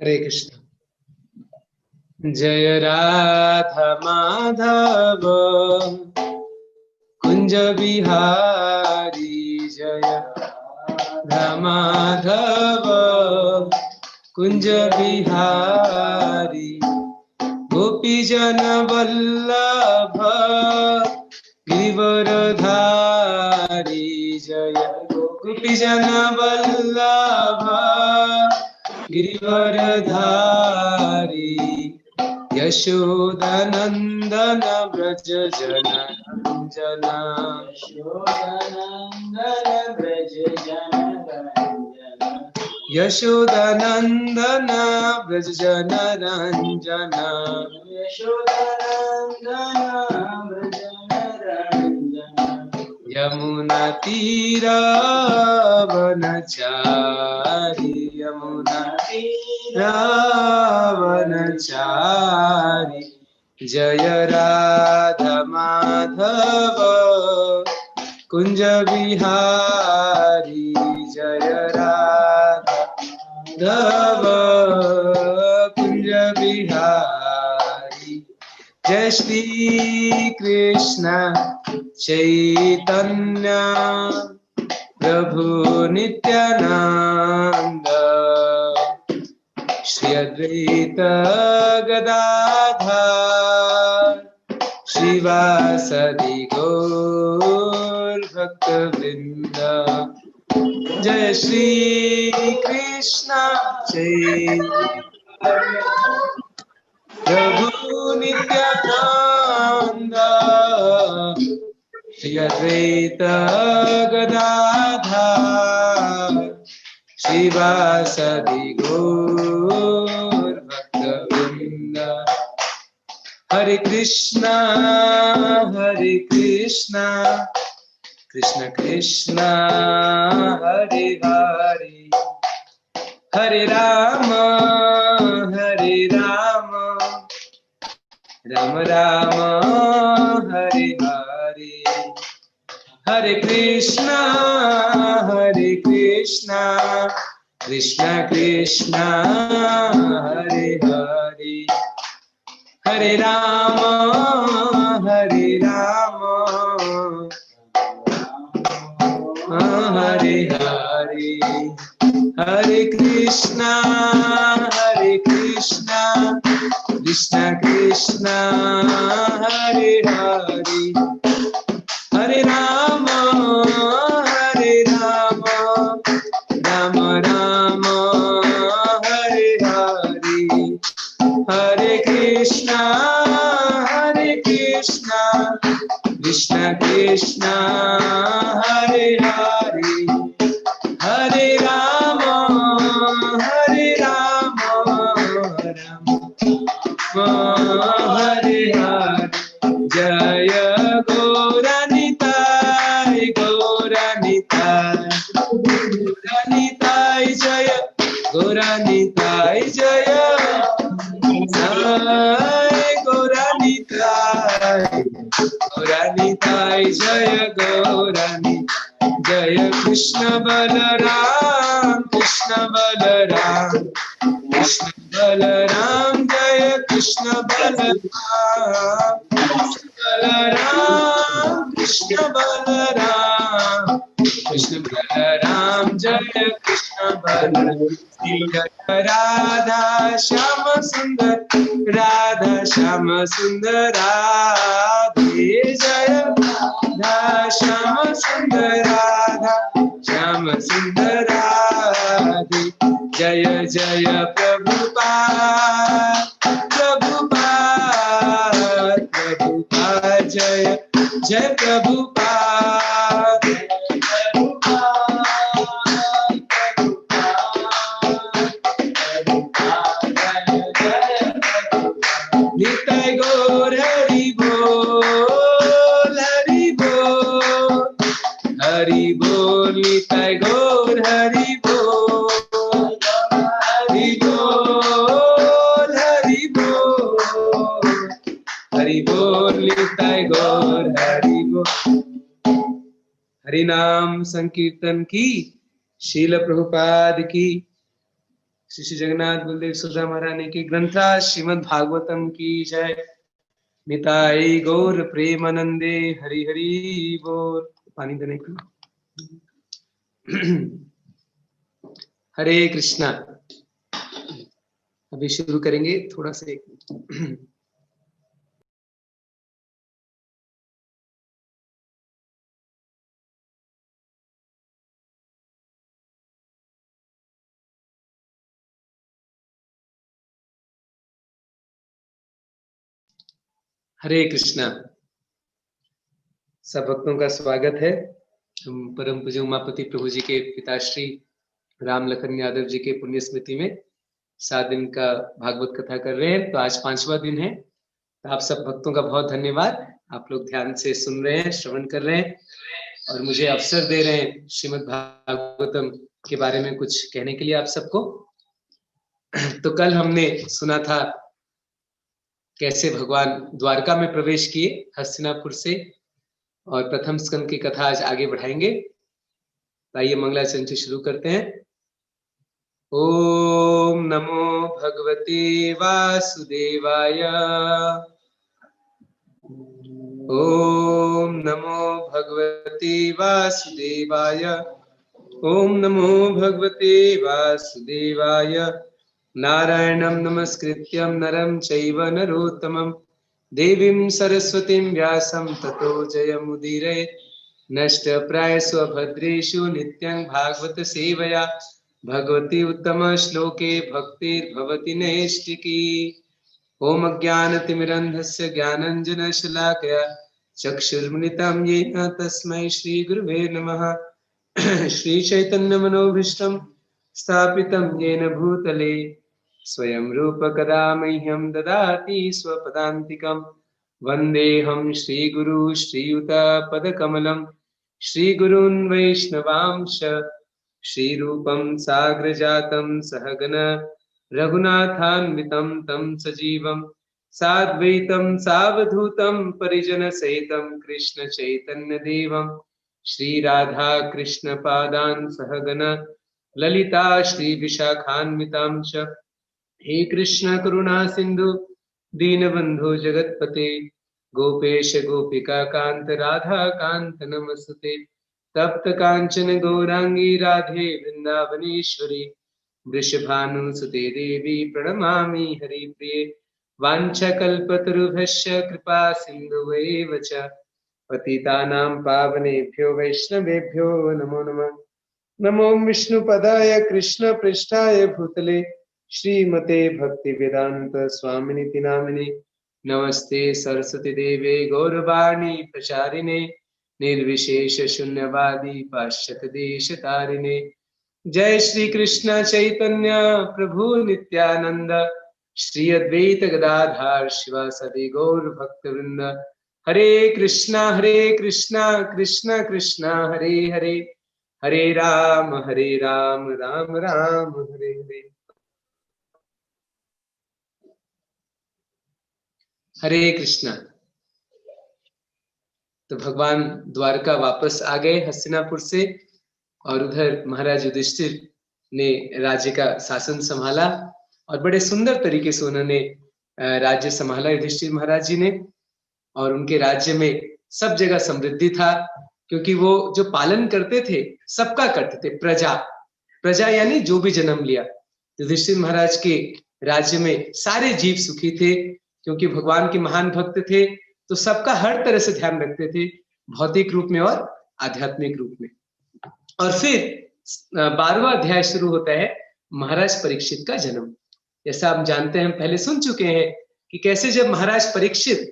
हरे कृष्ण। जय राधा माधव कुंज बिहारी, जय राधा माधव कुंज बिहारी, गोपी जन वल्लभ गिरिवरधारी, जय गोपी जन वल्लभ गिरिवरधारी, यशोदानंदन व्रज जन रंजना, यशोदानंदन व्रज जन रंजना, यशोदानंदन व्रज जन रंजना, यशोदानंदन व्रज जन रंजना, यमुना तीरावनचारी, यमुना तीरावनचारी, जय राधा माधव कुंज बिहारी, जय राधा माधव कुंज बिहारी। जय श्री कृष्ण चैतन्य प्रभु नित्यानंद, श्री अद्वैत गदाधर श्रीवासदि गौर भक्तवृंद। जय श्री कृष्ण चैतन्य प्रभु नित्यानंद, श्री अद्वैत गदाधर श्रीवासदि गौर भक्तवृंद। हरे कृष्णा कृष्ण कृष्णा हरे हरे, हरे राम राम राम हरे हरे, हरे कृष्णा कृष्ण कृष्ण हरे हरे, हरे राम हरे हरे, हरे कृष्णा कृष्ण कृष्ण हरे हरे, हरे राम राम राम हरे हरे, हरे कृष्णा कृष्ण कृष्ण हरे हरे, हरे राम राम हरे हरे। जय गौरानिताय गौरानिताय जय गौरानिताय जय गौरानिताय जय गौरानी, जय कृष्ण बलराम जय कृष्ण बलराम कृष्ण बलराम जय कृष्ण बलराम, जय राधा श्याम सुंदर राधे, जय राधा श्याम सुंदर राधे, जय जय प्रभुपाद जय जय प्रभुपाद, निताय गौर हरि बोल निताय गौर हरि बोल निताय गौर हरि बोल। हरि नाम संकीर्तन की, शील प्रभुपाद की, श्री श्री जगन्नाथ बलदेव सुधा महारानी की ग्रंथा श्रीमद् भागवतम की जय। निताई गौर प्रेमानंदे हरि हरि बोल। पानी देने की। हरे कृष्णा। अभी शुरू करेंगे थोड़ा से। हरे कृष्णा। सब भक्तों का स्वागत है। हम परम पूज्य उमापति प्रभु जी के पिताश्री राम लखन यादव जी के पुण्य स्मृति में 7 दिन का भागवत कथा कर रहे हैं। तो आज 5वां दिन है। तो आप सब भक्तों का बहुत धन्यवाद। आप लोग ध्यान से सुन रहे हैं, श्रवण कर रहे हैं और मुझे अवसर दे रहे हैं श्रीमद् भागवतम के बारे में कुछ कहने के लिए आप सबको। तो कल हमने सुना था कैसे भगवान द्वारका में प्रवेश किए हस्तिनापुर से, और प्रथम स्कंद की कथा आज आगे बढ़ाएंगे। आइए मंगलाचरण से शुरू करते हैं। ओम नमो भगवते वासुदेवाय। ओम नमो भगवते वासुदेवाय। ओम नमो भगवते वासुदेवाय। नारायणं नमस्कृत्यं नरं चैव नरोत्तमं देवीं सरस्वतीं व्यासं ततो जयमुदीरये। नष्टप्रायस्व भद्रेषु नित्यं भागवत सेवया भगवती उत्तम श्लोके भक्तिर्भवति नैष्टिकी। ओम अज्ञानतिमिरन्धस्य ज्ञानञ्जनशलाकया चक्षुर्मिलितं येन तस्मै श्रीगुरुवे नमः। श्रीचैतन्यमनोभीष्टं स्थापितं येन भूतले स्वयं रूप कदा मह्यं ददाति स्वपदान्तिकं। वन्देऽहं श्रीगुरु श्रीयुतपदकमलं श्रीगुरून् वैष्णवांश श्रीरूपं साग्रजातं सहगण रघुनाथान्वितं तं सजीवं साद्वैतं सावधूतं परिजनसहितं कृष्ण चैतन्यदेवं श्रीराधा कृष्ण पादान् सहगण ललिता श्रीविशाखान्वितांश। हे कृष्ण करुणा सिंधु दीनबंधु जगतपते गोपेश गोपिका कांत राधा कांत नमस्ते। तप्त कांचन गौरांगी राधे वृंदावनेश्वरी वृषभानुसुते देवी प्रणमामि हरिप्रिये। वाञ्छकल्पतरुभ्यश्च कृपा सिन्धुवैव च पतितानां पावनेभ्यो वैष्णवेभ्यो नमो नमः। नमो विष्णुपदाय कृष्ण पृष्ठाय भूतले श्रीमते भक्ति वेदांत स्वामिनिति नामिने। नमस्ते सरस्वती देवे गौरवाणी प्रचारिणे निर्विशेष शून्यवादी पाश्चात्य देश तारिणे। जय श्री कृष्ण चैतन्य प्रभु नित्यानंद श्री अद्वैत गदाधर शिवासादि गौर भक्तवृंद। हरे कृष्णा कृष्णा कृष्णा हरे हरे हरे राम राम राम हरे हरे। हरे कृष्णा। तो भगवान द्वारका वापस आ गए हस्तिनापुर से, और उधर महाराज युधिष्ठिर ने राज्य का शासन संभाला और बड़े सुंदर तरीके से उन्होंने राज्य संभाला युधिष्ठिर महाराज जी ने। और उनके राज्य में सब जगह समृद्धि था, क्योंकि वो जो पालन करते थे सबका करते थे। प्रजा यानी जो भी जन्म लिया। युधिष्ठिर महाराज के राज्य में सारे जीव सुखी थे, क्योंकि भगवान के महान भक्त थे। तो सबका हर तरह से ध्यान रखते थे, भौतिक रूप में और आध्यात्मिक रूप में। और फिर 12वां अध्याय शुरू होता है महाराज परीक्षित का जन्म। जैसा आप जानते हैं, हम पहले सुन चुके हैं कि कैसे जब महाराज परीक्षित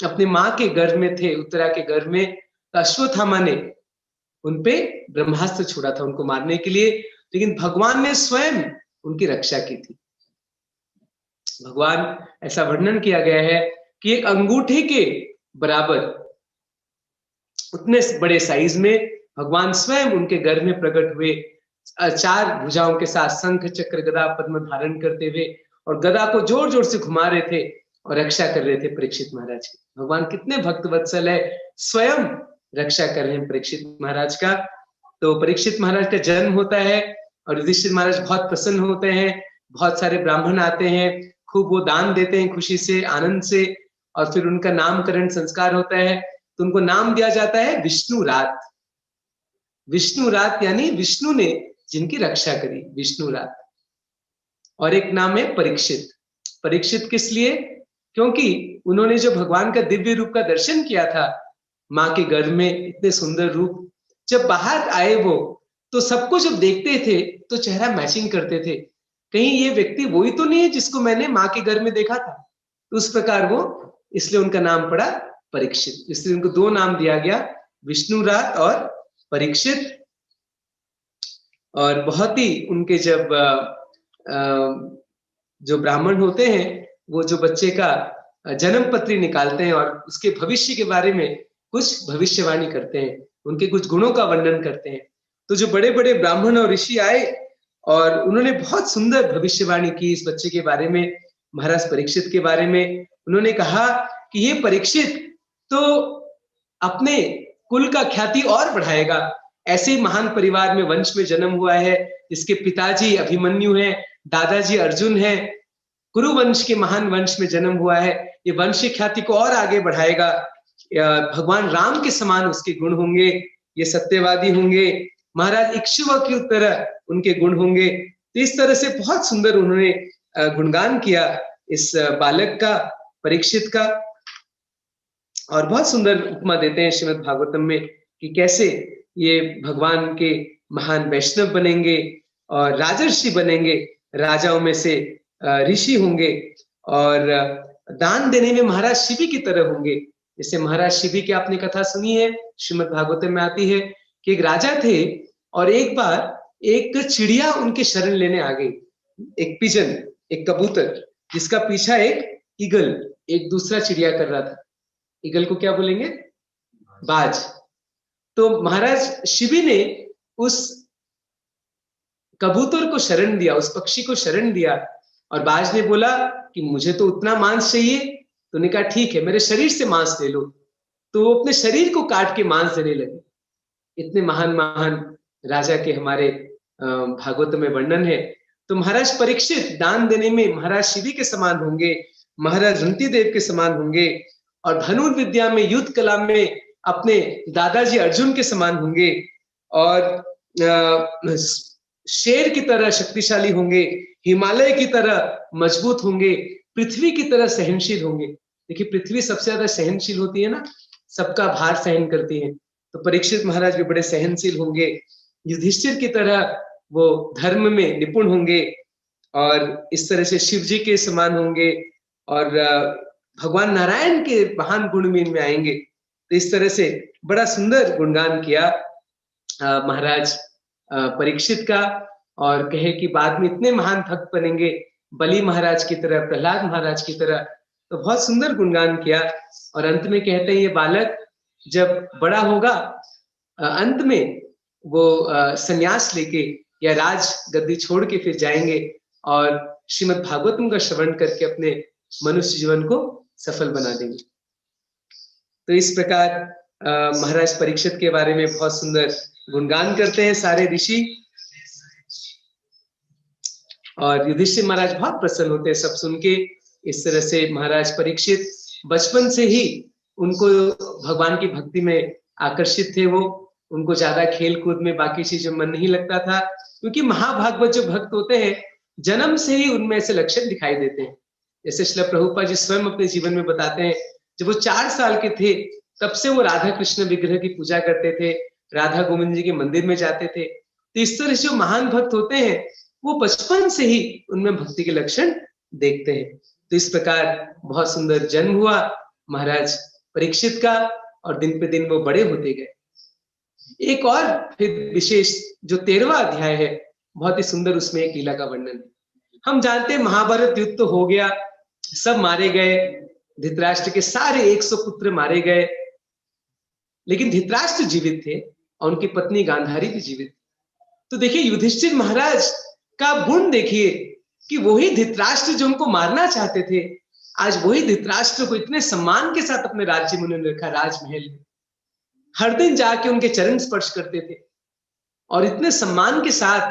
अपनी माँ के गर्भ में थे, उत्तरा के गर्भ में, तो अश्वत्थामा ने उनपे ब्रह्मास्त्र छोड़ा था उनको मारने के लिए, लेकिन भगवान ने स्वयं उनकी रक्षा की थी। भगवान, ऐसा वर्णन किया गया है कि एक अंगूठे के बराबर, उतने बड़े साइज में भगवान स्वयं उनके गर्भ में प्रकट हुए, 4 भुजाओं के साथ शंख चक्र गदा पद्म धारण करते हुए, और गदा को जोर जोर से घुमा रहे थे और रक्षा कर रहे थे परीक्षित महाराज की। भगवान कितने भक्त वत्सल है, स्वयं रक्षा कर रहे हैं परीक्षित महाराज का। तो परीक्षित महाराज का जन्म होता है और युधिष्ठिर महाराज बहुत प्रसन्न होते हैं, बहुत सारे ब्राह्मण आते हैं, खूब वो दान देते हैं खुशी से, आनंद से, और फिर उनका नामकरण संस्कार होता है, तो उनको नाम दिया जाता है विष्णु रात। विष्णु रात यानी विष्णु ने जिनकी रक्षा करी, विष्णु रात। और एक नाम है परीक्षित। परीक्षित किस लिए? क्योंकि उन्होंने जो भगवान का दिव्य रूप का दर्शन किया था, माँ के गर्भ में इतने सुंदर रूप, जब बाहर आए वो, तो सबको जब देखते थे तो चेहरा मैचिंग करते थे, कहीं ये व्यक्ति वही तो नहीं है जिसको मैंने माँ के गर्भ में देखा था। तो उस प्रकार वो, इसलिए उनका नाम पड़ा परीक्षित, इसलिए उनको दो नाम दिया गया, विष्णु रात और परीक्षित। और बहुत ही उनके जब जो ब्राह्मण होते हैं वो जो बच्चे का जन्म पत्री निकालते हैं और उसके भविष्य के बारे में कुछ भविष्यवाणी करते हैं, उनके कुछ गुणों का वर्णन करते हैं। तो जो बड़े बड़े ब्राह्मण और ऋषि आए और उन्होंने बहुत सुंदर भविष्यवाणी की इस बच्चे के बारे में, महाराज परीक्षित के बारे में। उन्होंने कहा कि ये परीक्षित तो अपने कुल का ख्याति और बढ़ाएगा, ऐसे महान परिवार में, वंश में जन्म हुआ है, इसके पिताजी अभिमन्यु हैं, दादाजी अर्जुन हैं, कुरुवंश के महान वंश में जन्म हुआ है, ये वंश ख्याति को और आगे बढ़ाएगा, भगवान राम के समान उसके गुण होंगे, ये सत्यवादी होंगे, महाराज इक्ष्वाकु की तरह उनके गुण होंगे। तो इस तरह से बहुत सुंदर उन्होंने गुणगान किया इस बालक का, परीक्षित का। और बहुत सुंदर उपमा देते हैं श्रीमद् भागवतम में कि कैसे ये भगवान के महान वैष्णव बनेंगे और राजर्षि बनेंगे, राजाओं में से ऋषि होंगे, और दान देने में महाराज शिवी की तरह होंगे। जैसे महाराज शिवी की आपने कथा सुनी है, श्रीमद् भागवतम में आती है कि एक राजा थे और एक बार एक चिड़िया उनके शरण लेने आ गई, एक पिजन, एक कबूतर, जिसका पीछा एक ईगल, एक दूसरा चिड़िया कर रहा था। ईगल को क्या बोलेंगे? बाज। तो महाराज शिवी ने उस कबूतर को शरण दिया, उस पक्षी को शरण दिया, और बाज ने बोला कि मुझे तो उतना मांस चाहिए। तो उन्होंने कहा ठीक है, मेरे शरीर से मांस ले लो। तो वो अपने शरीर को काट के मांस देने लगे। इतने महान महान राजा के हमारे भागवत में वर्णन है। तो महाराज परीक्षित दान देने में महाराज शिवी के समान होंगे, महाराज रुंती देव के समान होंगे, और धनुर्विद्या में, युद्ध कला में अपने दादाजी अर्जुन के समान होंगे, और शेर की तरह शक्तिशाली होंगे, हिमालय की तरह मजबूत होंगे, पृथ्वी की तरह सहनशील होंगे। देखिए पृथ्वी सबसे ज्यादा सहनशील होती है ना, सबका भार सहन करती है। तो परीक्षित महाराज भी बड़े सहनशील होंगे, युधिष्ठिर की तरह वो धर्म में निपुण होंगे, और इस तरह से शिव जी के समान होंगे, और भगवान नारायण के महान गुण में इनमें आएंगे। तो इस तरह से बड़ा सुंदर गुणगान किया महाराज परीक्षित का, और कहे कि बाद में इतने महान भक्त बनेंगे, बलि महाराज की तरह, प्रहलाद महाराज की तरह। तो बहुत सुंदर गुणगान किया। और अंत में कहते हैं ये बालक जब बड़ा होगा, अंत में वो संन्यास लेके या राज गद्दी छोड़ के फिर जाएंगे और श्रीमद् भागवतम का श्रवण करके अपने मनुष्य जीवन को सफल बना देंगे। तो इस प्रकार महाराज परीक्षित के बारे में बहुत सुंदर गुणगान करते हैं सारे ऋषि, और युधिष्ठिर महाराज बहुत प्रसन्न होते हैं सब सुन के। इस तरह से महाराज परीक्षित बचपन से ही उनको भगवान की भक्ति में आकर्षित थे, वो उनको ज्यादा खेल कूद में, बाकी चीजों में मन नहीं लगता था, क्योंकि महाभागवत जो भक्त होते हैं जन्म से ही उनमें ऐसे लक्षण दिखाई देते हैं। जैसे श्रील प्रभुपाद जी स्वयं अपने जीवन में बताते हैं, जब वो 4 साल के थे तब से वो राधा कृष्ण विग्रह की पूजा करते थे, राधा गोविंद जी के मंदिर में जाते थे। तो इस तरह से जो महान भक्त होते हैं वो बचपन से ही उनमें भक्ति के लक्षण देखते हैं। तो इस प्रकार बहुत सुंदर जन्म हुआ महाराज परीक्षित का, और दिन पे दिन वो बड़े होते गए। एक और फिर विशेष जो 13वां अध्याय है, बहुत ही सुंदर, उसमें एक लीला का वर्णन है। हम जानते हैं महाभारत युद्ध तो हो गया, सब मारे गए, धृतराष्ट्र के सारे 100 पुत्र मारे गए, लेकिन धृतराष्ट्र जीवित थे और उनकी पत्नी गांधारी भी जीवित। तो देखिए युधिष्ठिर महाराज का गुण देखिए कि वही धृतराष्ट्र जो उनको मारना चाहते थे, आज वही धृतराष्ट्र को इतने सम्मान के साथ अपने राज्य में उन्होंने रखा, राजमहल में हर दिन जाके उनके चरण स्पर्श करते थे, और इतने सम्मान के साथ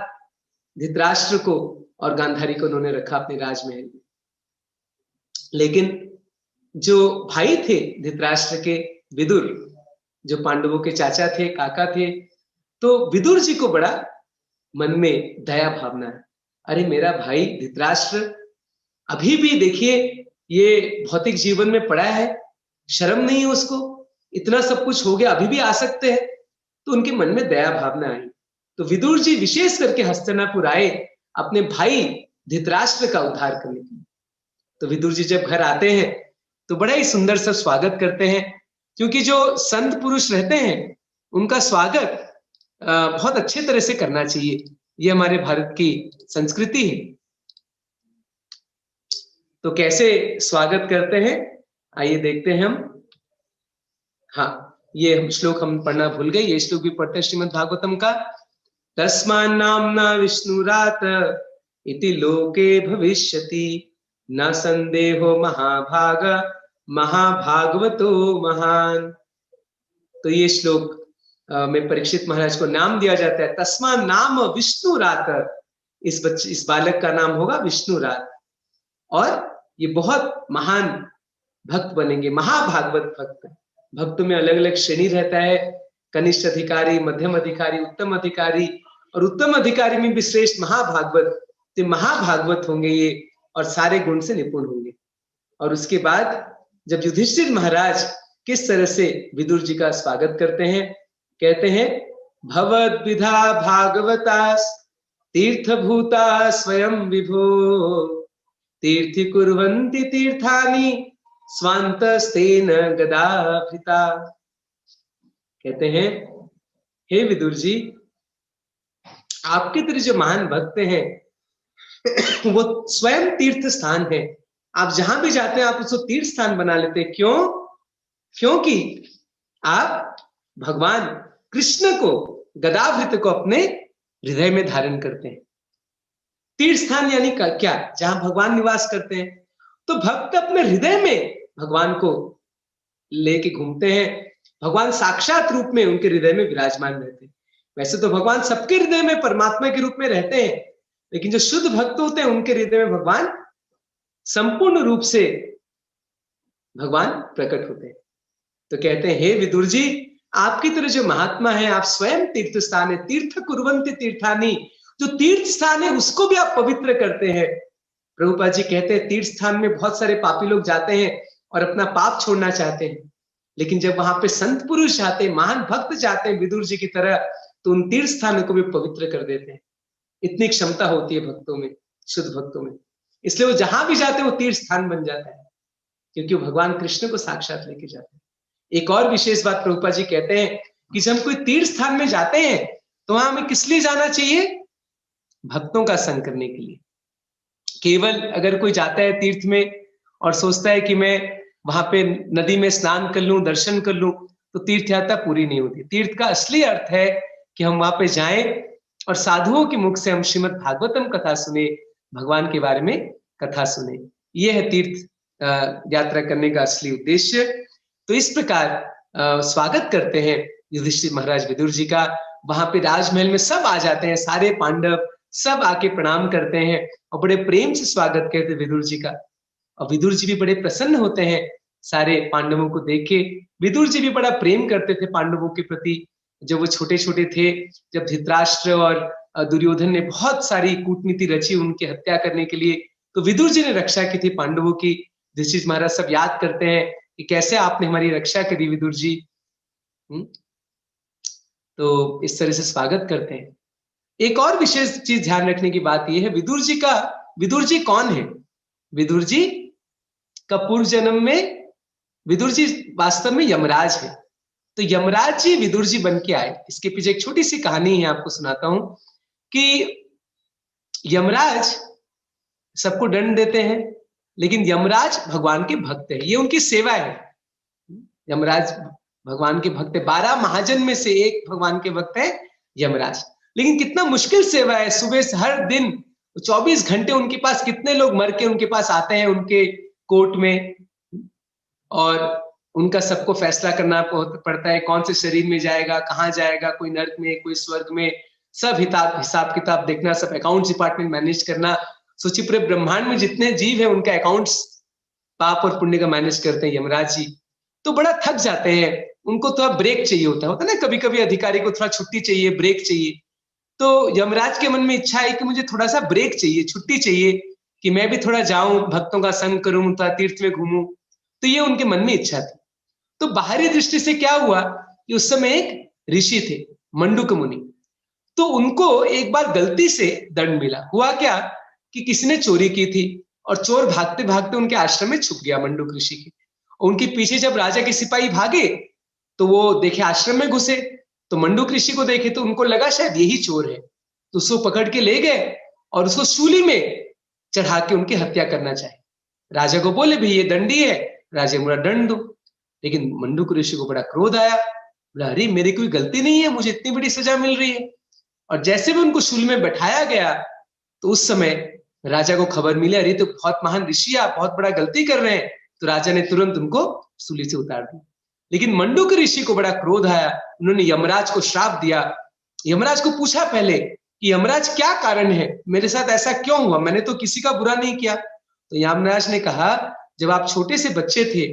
धृतराष्ट्र को और गांधारी को उन्होंने रखा अपने राजमहल में। लेकिन जो भाई थे धृतराष्ट्र के, विदुर, जो पांडवों के चाचा थे, काका थे, तो विदुर जी को बड़ा मन में दया भावना है। अरे मेरा भाई धृतराष्ट्र अभी भी देखिए ये भौतिक जीवन में पड़ा है, शर्म नहीं है उसको, इतना सब कुछ हो गया अभी भी आ सकते हैं। तो उनके मन में दया भावना आई। तो विदुर जी विशेष करके हस्तिनापुर आए अपने भाई धृतराष्ट्र का उद्धार करने के लिए। तो विदुर जी जब घर आते हैं तो बड़ा ही सुंदर सा स्वागत करते हैं, क्योंकि जो संत पुरुष रहते हैं उनका स्वागत बहुत अच्छे तरह से करना चाहिए। ये हमारे भारत की संस्कृति है। तो कैसे स्वागत करते हैं आइए देखते हैं हम। हाँ, ये श्लोक हम पढ़ना भूल गए, ये श्लोक भी पढ़ते हैं श्रीमद् भागवतम का। तस्मान् नाम्ना विष्णुरात इति लोके भविष्यति, न संदेहो महाभाग महाभागवतो महान। तो ये श्लोक में परीक्षित महाराज को नाम दिया जाता है, तस्मान् नाम विष्णुरात। इस बालक का नाम होगा विष्णुरात, और ये बहुत महान भक्त बनेंगे, महाभागवत भक्त। भक्तों में अलग अलग श्रेणी रहता है, कनिष्ठ अधिकारी, मध्यम अधिकारी, उत्तम अधिकारी, और उत्तम अधिकारी में भी श्रेष्ठ महाभागवत। तो महाभागवत होंगे ये, और सारे गुण से निपुण होंगे। और उसके बाद जब युधिष्ठिर महाराज किस तरह से विदुर जी का स्वागत करते हैं, कहते हैं भवद विधा भागवता तीर्थभूता स्वयं विभो, तीर्थि कुर्वन्ति तीर्थानि स्वान्तस्तेन गदाभृता। कहते हैं हे विदुर जी, आपके तरह जो महान भक्त हैं वो स्वयं तीर्थ स्थान है। आप जहां भी जाते हैं आप उसको तीर्थ स्थान बना लेते हैं। क्यों? क्योंकि आप भगवान कृष्ण को, गदाभृत को अपने हृदय में धारण करते हैं। तीर्थ स्थान यानी क्या? जहां भगवान निवास करते हैं। तो भक्त अपने हृदय में भगवान को लेके घूमते हैं। भगवान साक्षात रूप में उनके हृदय में विराजमान रहते हैं। वैसे तो भगवान सबके हृदय में परमात्मा के रूप में रहते हैं, लेकिन जो शुद्ध भक्त होते हैं उनके हृदय में भगवान संपूर्ण रूप से भगवान प्रकट होते हैं। तो कहते हैं हे विदुर जी, आपकी तरह जो महात्मा है, आप स्वयं तीर्थ स्थान है। तीर्थ कुर्वन्ति तीर्थानि, जो तीर्थ स्थान है उसको भी आप पवित्र करते हैं। प्रभुपाद जी कहते हैं तीर्थ स्थान में बहुत सारे पापी लोग जाते हैं और अपना पाप छोड़ना चाहते हैं, लेकिन जब वहां पे संत पुरुष जाते हैं, महान भक्त जाते हैं विदुर जी की तरह, तो उन तीर्थ स्थानों को भी पवित्र कर देते हैं। इतनी क्षमता होती है भक्तों में, शुद्ध भक्तों में। इसलिए वो जहां भी जाते हैं वो तीर्थ स्थान बन जाता है, क्योंकि वो भगवान कृष्ण को साक्षात लेके जाते हैं। एक और विशेष बात प्रभुपाद जी कहते हैं कि जब हम कोई तीर्थ स्थान में जाते हैं तो वहां हमें किस लिए जाना चाहिए? भक्तों का संग करने के लिए। केवल अगर कोई जाता है तीर्थ में और सोचता है कि मैं वहां पे नदी में स्नान कर लूं, दर्शन कर लूं, तो तीर्थ यात्रा पूरी नहीं होती। तीर्थ का असली अर्थ है कि हम वहां पे जाएं और साधुओं के मुख से हम श्रीमद् भागवतम कथा सुने, भगवान के बारे में कथा सुने। यह है तीर्थ यात्रा करने का असली उद्देश्य। तो इस प्रकार स्वागत करते हैं युधिष्ठिर महाराज विदुर जी का। वहां पे राजमहल में सब आ जाते हैं, सारे पांडव सब आके प्रणाम करते हैं और बड़े प्रेम से स्वागत करते हैं विदुर जी का। और विदुर जी भी बड़े प्रसन्न होते हैं सारे पांडवों को देख के। विदुर जी भी बड़ा प्रेम करते थे पांडवों के प्रति। जब वो छोटे छोटे थे, जब धृतराष्ट्र और दुर्योधन ने बहुत सारी कूटनीति रची उनकी हत्या करने के लिए, तो विदुर जी ने रक्षा की थी पांडवों की। युधिष्ठिर महाराज सब याद करते हैं कि कैसे आपने हमारी रक्षा करी विदुर जी। तो इस तरह से स्वागत करते हैं। एक और विशेष चीज ध्यान रखने की बात यह है, विदुर जी कौन है? विदुर जी का पूर्व जन्म में विदुर जी वास्तव में यमराज है। तो यमराज जी विदुर जी बन के आए। इसके पीछे एक छोटी सी कहानी है, आपको सुनाता हूं कि यमराज सबको दंड देते हैं, लेकिन यमराज भगवान के भक्त है, ये उनकी सेवा है। यमराज भगवान के भक्त है, 12 महाजन में से एक भगवान के भक्त है यमराज। लेकिन कितना मुश्किल सेवा है, सुबह से हर दिन 24 घंटे उनके पास कितने लोग मर के उनके पास आते हैं उनके कोर्ट में, और उनका सबको फैसला करना पड़ता है कौन से शरीर में जाएगा, कहाँ जाएगा, कोई नरक में, कोई स्वर्ग में, सब हिसाब किताब देखना, सब अकाउंट डिपार्टमेंट मैनेज करना। सोचिए पूरे ब्रह्मांड में जितने जीव हैं उनका अकाउंट्स पाप और पुण्य का मैनेज करते हैं यमराज जी। तो बड़ा थक जाते हैं, उनको थोड़ा ब्रेक चाहिए होता है ना, कभी कभी अधिकारी को थोड़ा छुट्टी चाहिए, ब्रेक चाहिए। तो यमराज के मन में इच्छा है कि मुझे थोड़ा सा ब्रेक चाहिए, छुट्टी चाहिए, कि मैं भी थोड़ा जाऊं, भक्तों का संग करूं, थोड़ा तीर्थ में घूमूं। तो ये उनके मन में इच्छा थी। तो बाहरी दृष्टि से क्या हुआ कि उस समय एक ऋषि थे, मंडूक मुनि। तो उनको एक बार गलती से दंड मिला। हुआ क्या कि किसी ने चोरी की थी और चोर भागते भागते उनके आश्रम में छुप गया, मंडूक ऋषि के। उनके पीछे जब राजा के सिपाही भागे तो वो देखे आश्रम में घुसे, तो मंडूक ऋषि को देखे तो उनको लगा शायद यही चोर है। तो उसको पकड़ के ले गए और उसको शूली में चढ़ा के उनकी हत्या करना चाहे। राजा को बोले भाई ये दंडी है, राजा बोला दंड दो। लेकिन मंडूक ऋषि को बड़ा क्रोध आया, बोला अरे मेरी कोई गलती नहीं है, मुझे इतनी बड़ी सजा मिल रही है। और जैसे भी उनको शूल में बैठाया गया तो उस समय राजा को खबर मिली, अरे तो बहुत महान ऋषि, आप बहुत बड़ा गलती कर रहे हैं। तो राजा ने तुरंत उनको सूली से उतार दिया। लेकिन मंडूक ऋषि को बड़ा क्रोध आया, उन्होंने यमराज को श्राप दिया। यमराज को पूछा पहले कि यमराज क्या कारण है, मेरे साथ ऐसा क्यों हुआ, मैंने तो किसी का बुरा नहीं किया। तो यमराज ने कहा जब आप छोटे से बच्चे थे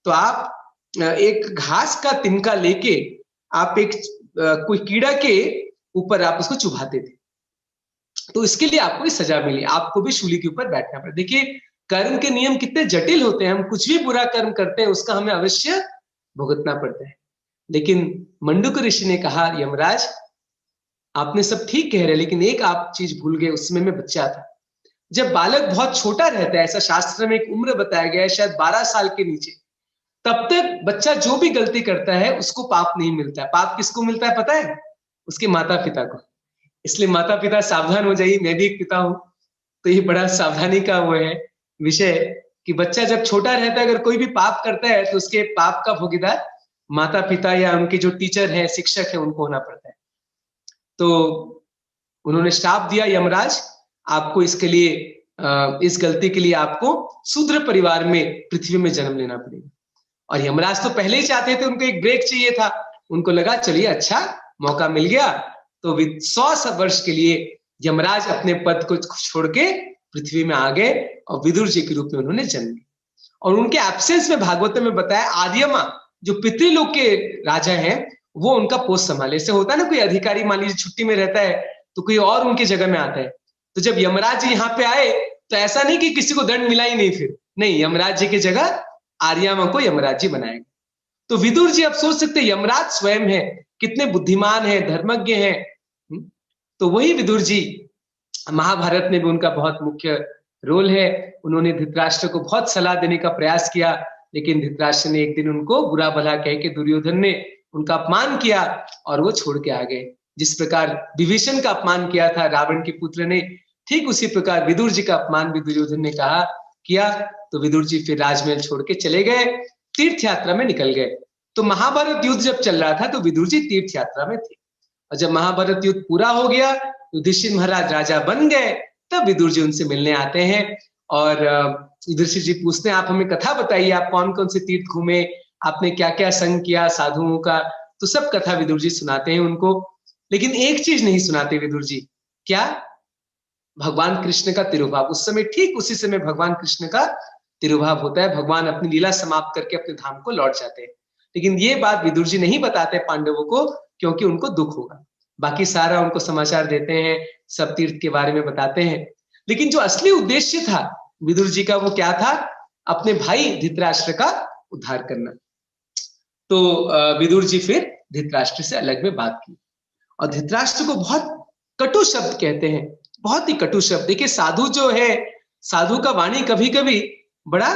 तो आप एक घास का तिनका लेके आप एक कोई कीड़ा के ऊपर आप उसको चुभाते थे, तो इसके लिए आपको सजा मिली, आपको भी शूली के ऊपर बैठना पड़ा। देखिए कर्म के नियम कितने जटिल होते हैं, हम कुछ भी बुरा कर्म करते हैं उसका हमें अवश्य भुगतना पड़ता है। लेकिन मंडूक ऋषि ने कहा यमराज आपने सब ठीक कह रहे, लेकिन एक आप चीज भूल गए, उसमें मैं बच्चा था। जब बालक बहुत छोटा रहता है, ऐसा शास्त्र में एक उम्र बताया गया है शायद 12 साल के नीचे, तब तक बच्चा जो भी गलती करता है उसको पाप नहीं मिलता है। पाप किसको मिलता है पता है? उसके माता पिता को। इसलिए माता पिता सावधान हो जाइए, मैं भी एक पिता हूं, तो ये बड़ा सावधानी का वो है विषय कि बच्चा जब छोटा रहता है अगर कोई भी पाप करता है तो उसके पाप का भोगीदार माता पिता या उनके जो टीचर है, शिक्षक है, उनको होना पड़ता है। तो उन्होंने श्राप दिया यमराज आपको इसके लिए इस गलती के लिए आपको शूद्र परिवार में पृथ्वी में जन्म लेना पड़ेगा। और यमराज तो पहले ही चाहते थे, उनको एक ब्रेक चाहिए था। उनको लगा चलिए अच्छा मौका मिल गया, तो 100 वर्ष के लिए यमराज अपने पद को छोड़ के पृथ्वी में आ गए और विदुर जी के रूप में उन्होंने जन्म लिया। और उनके एब्सेंस में भागवत में बताया आर्यमा जो पितृलोक के राजा हैं वो उनका पोस्ट संभाले। ऐसे होता है ना, कोई अधिकारी मान लीजिए छुट्टी में रहता है तो कोई और उनकी जगह में आता है। तो जब यमराज जी यहाँ पे आए तो ऐसा नहीं कि किसी को दंड मिला ही नहीं, फिर नहीं, यमराज जी की जगह आर्यमा को यमराज जी बनाएंगे। तो विदुर जी आप सोच सकते हैं यमराज स्वयं है, कितने बुद्धिमान है, धर्मज्ञ है। तो वही विदुर जी, महाभारत में भी उनका बहुत मुख्य रोल है। उन्होंने धृतराष्ट्र को बहुत सलाह देने का प्रयास किया, लेकिन धृतराष्ट्र ने एक दिन उनको बुरा भला कह के दुर्योधन ने उनका अपमान किया और वो छोड़ के आ गए। जिस प्रकार विभीषण का अपमान किया था रावण के पुत्र ने, ठीक उसी प्रकार विदुर जी का अपमान भी दुर्योधन ने कहा किया। तो विदुर जी फिर राजमहल छोड़ के चले गए, तीर्थ यात्रा में निकल गए। तो महाभारत युद्ध जब चल रहा था तो विदुर जी तीर्थ यात्रा में थे, और जब महाभारत युद्ध पूरा हो गया युधिष्ठिर महाराज राजा बन गए, तब विदुर जी उनसे मिलने आते हैं और युधिष्ठिर जी पूछते हैं आप हमें कथा बताइए, आप कौन कौन से तीर्थ घूमे, आपने क्या क्या संग किया साधुओं का। तो सब कथा विदुर जी सुनाते हैं उनको, लेकिन एक चीज नहीं सुनाते विदुर जी, क्या? भगवान कृष्ण का तिरुभाव। उस समय ठीक उसी समय भगवान कृष्ण का तिरुभाव होता है, भगवान अपनी लीला समाप्त करके अपने धाम को लौट जाते हैं। लेकिन ये बात विदुर जी नहीं बताते पांडवों को, क्योंकि उनको दुख होगा। बाकी सारा उनको समाचार देते हैं, सब तीर्थ के बारे में बताते हैं। लेकिन जो असली उद्देश्य था विदुर जी का वो क्या था? अपने भाई धृतराष्ट्र का उद्धार करना। तो विदुर जी फिर धृतराष्ट्र से अलग में बात की और धृतराष्ट्र को बहुत कटु शब्द कहते हैं, बहुत ही कटु शब्द। देखिए साधु जो है, साधु का वाणी कभी कभी बड़ा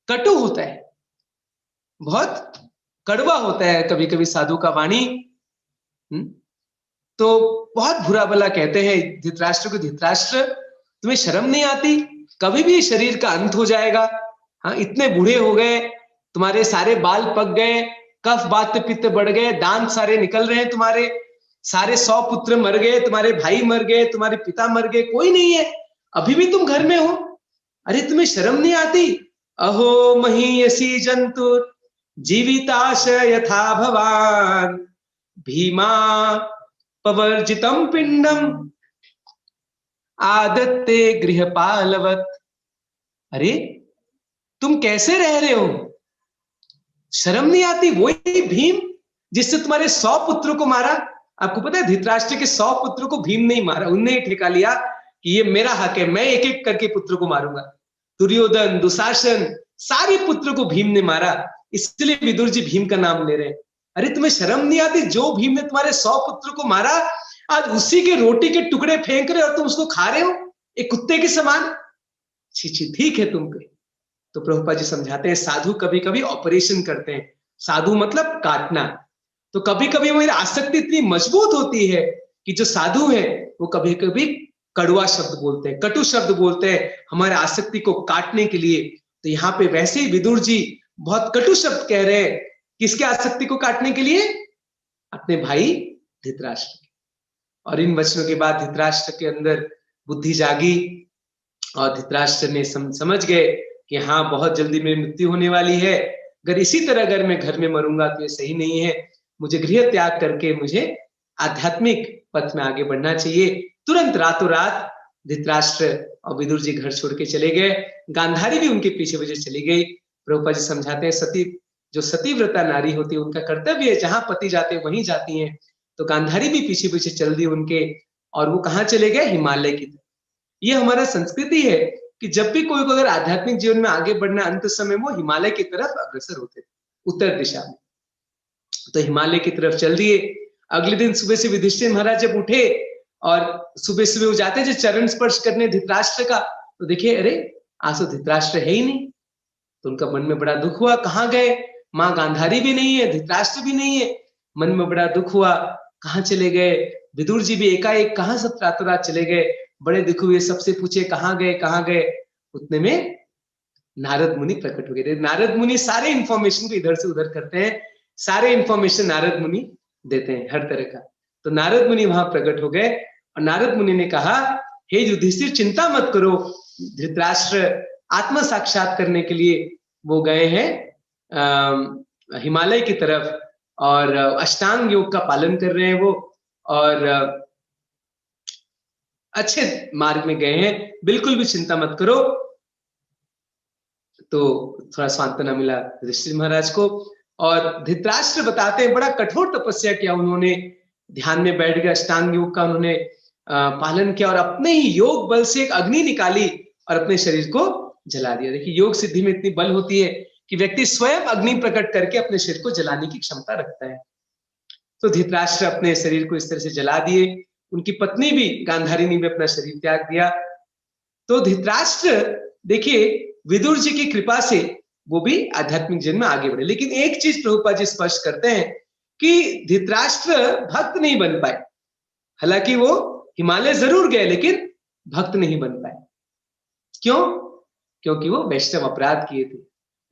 कटु होता है, बहुत कड़वा होता है कभी कभी साधु का वाणी। तो बहुत बुरा भला कहते हैं धृतराष्ट्र को, धृतराष्ट्र तुम्हें शर्म नहीं आती? कभी भी शरीर का अंत हो जाएगा। हाँ, इतने बूढ़े हो गए, तुम्हारे सारे बाल पक गए, कफ वात पित्त बढ़ गए, दांत सारे निकल रहे हैं तुम्हारे, सारे 100 पुत्र मर गए, तुम्हारे भाई मर गए, तुम्हारे पिता मर गए, कोई नहीं है, अभी भी तुम घर में हो, अरे तुम्हें शर्म नहीं आती? अहो महीयसी जंतु जीविताश यथा भवान भीमा पवर्जितम पिंडम आदत्ते गृहपालवत। अरे तुम कैसे रह रहे हो, शर्म नहीं आती? वही भीम जिससे तुम्हारे 100 पुत्रों को मारा। आपको पता है धृतराष्ट्र के 100 पुत्रों को भीम नहीं मारा, उनने ही ठेका लिया कि ये मेरा हक है, मैं एक एक करके पुत्र को मारूंगा। दुर्योधन, दुशासन, सारे पुत्र को भीम ने मारा, इसलिए विदुर जी भीम का नाम ले रहे हैं। अरे तुम्हें शर्म नहीं आती? जो भीम ने तुम्हारे 100 पुत्र को मारा, आज उसी के रोटी के टुकड़े फेंक रहे हो और तुम उसको खा रहे हो एक कुत्ते के समान। छी छी, ठीक है तुम पे। तो प्रभुपाद जी समझाते हैं साधु कभी कभी ऑपरेशन करते हैं। साधु मतलब काटना। तो कभी कभी हमारी आसक्ति इतनी मजबूत होती है कि जो साधु है वो कभी कभी कड़वा शब्द बोलते हैं, कटु शब्द बोलते हैं हमारे आसक्ति को काटने के लिए। तो यहाँ पे वैसे ही विदुर जी बहुत कटु शब्द कह रहे हैं, किसके आसक्ति को काटने के लिए? अपने भाई धृतराष्ट्र के। और इन वचनों के बाद धृतराष्ट्र के अंदर बुद्धि जागी और धृतराष्ट्र ने समझ गए कि हाँ बहुत जल्दी मेरी मृत्यु होने वाली है, अगर इसी तरह अगर मैं घर में मरूंगा तो ये सही नहीं है, मुझे गृह त्याग करके मुझे आध्यात्मिक पथ में आगे बढ़ना चाहिए। तुरंत रातों रात धृतराष्ट्र और विदुर जी घर छोड़ के चले गए। गांधारी भी उनके पीछे पीछे चली गई। प्रभुपाद जी समझाते हैं सती, जो सतीव्रता नारी होती है उनका कर्तव्य है जहां पति जाते हैं वहीं जाती हैं। तो गांधारी भी पीछे पीछे चल दी उनके, और वो कहाँ चले गए? हिमालय की तरफ। ये हमारा संस्कृति है कि जब भी कोई को अगर आध्यात्मिक जीवन में आगे बढ़ना, अंत समय वो हिमालय की तरफ अग्रसर होते थे, उत्तर दिशा में। तो हिमालय की तरफ चल दिए। अगले दिन सुबह से युधिष्ठिर महाराज जब उठे और सुबह सुबह वो जाते जो चरण स्पर्श करने धृतराष्ट्र का, तो देखिए अरे आज तो धृतराष्ट्र है ही नहीं। तो उनका मन में बड़ा दुख हुआ, कहाँ गए? माँ गांधारी भी नहीं है, धृतराष्ट्र भी नहीं है। मन में बड़ा दुख हुआ, कहाँ चले गए? विदुर जी भी एकाएक कहाँ सब रातों रात चले गए। बड़े दुख हुए, सबसे पूछे कहाँ गए कहाँ गए। उतने में नारद मुनि प्रकट हो गए। नारद मुनि सारे इंफॉर्मेशन को इधर से उधर करते हैं, सारे इंफॉर्मेशन नारद मुनि देते हैं हर तरह का। तो नारद मुनि वहां प्रकट हो गए और नारद मुनि ने कहा, हे युधिष्ठिर चिंता मत करो, धृतराष्ट्र आत्म साक्षात करने के लिए वो गए हैं हिमालय की तरफ और अष्टांग योग का पालन कर रहे हैं वो, और अच्छे मार्ग में गए हैं, बिल्कुल भी चिंता मत करो। तो थोड़ा सांत्वना मिला युधिष्ठिर महाराज को। और धृतराष्ट्र बताते हैं बड़ा कठोर तपस्या किया उन्होंने, ध्यान में बैठ गए, अष्टांग योग का उन्होंने पालन किया और अपने ही योग बल से एक अग्नि निकाली और अपने शरीर को जला दिया। देखिए योग सिद्धि में इतनी बल होती है कि व्यक्ति स्वयं अग्नि प्रकट करके अपने शरीर को जलाने की क्षमता रखता है। तो धृतराष्ट्र अपने शरीर को इस तरह से जला दिए। उनकी पत्नी भी गांधारी ने भी अपना शरीर त्याग दिया। तो धृतराष्ट्र देखिए विदुर जी की कृपा से वो भी आध्यात्मिक जीवन में आगे बढ़े। लेकिन एक चीज प्रभुपाद जी स्पष्ट करते हैं कि धृतराष्ट्र भक्त नहीं बन पाए। हालांकि वो हिमालय जरूर गए लेकिन भक्त नहीं बन पाए। क्यों? क्योंकि वो वैष्णव अपराध किए थे,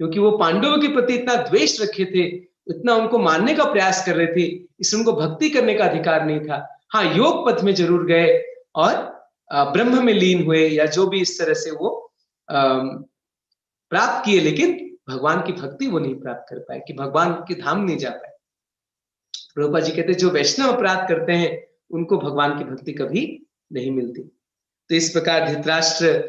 क्योंकि वो पांडवों के प्रति इतना द्वेष रखे थे, इतना उनको मारने का प्रयास कर रहे थे, इसलिए उनको भक्ति करने का अधिकार नहीं था। हाँ योग पथ में जरूर गए और ब्रह्म में लीन हुए या जो भी इस तरह से वो प्राप्त किए, लेकिन भगवान की भक्ति वो नहीं प्राप्त कर पाए, कि भगवान के धाम नहीं जा पाए। प्रभुपाद जी कहते जो वैष्णव अपराध करते हैं उनको भगवान की भक्ति कभी नहीं मिलती। तो इस प्रकार धृतराष्ट्र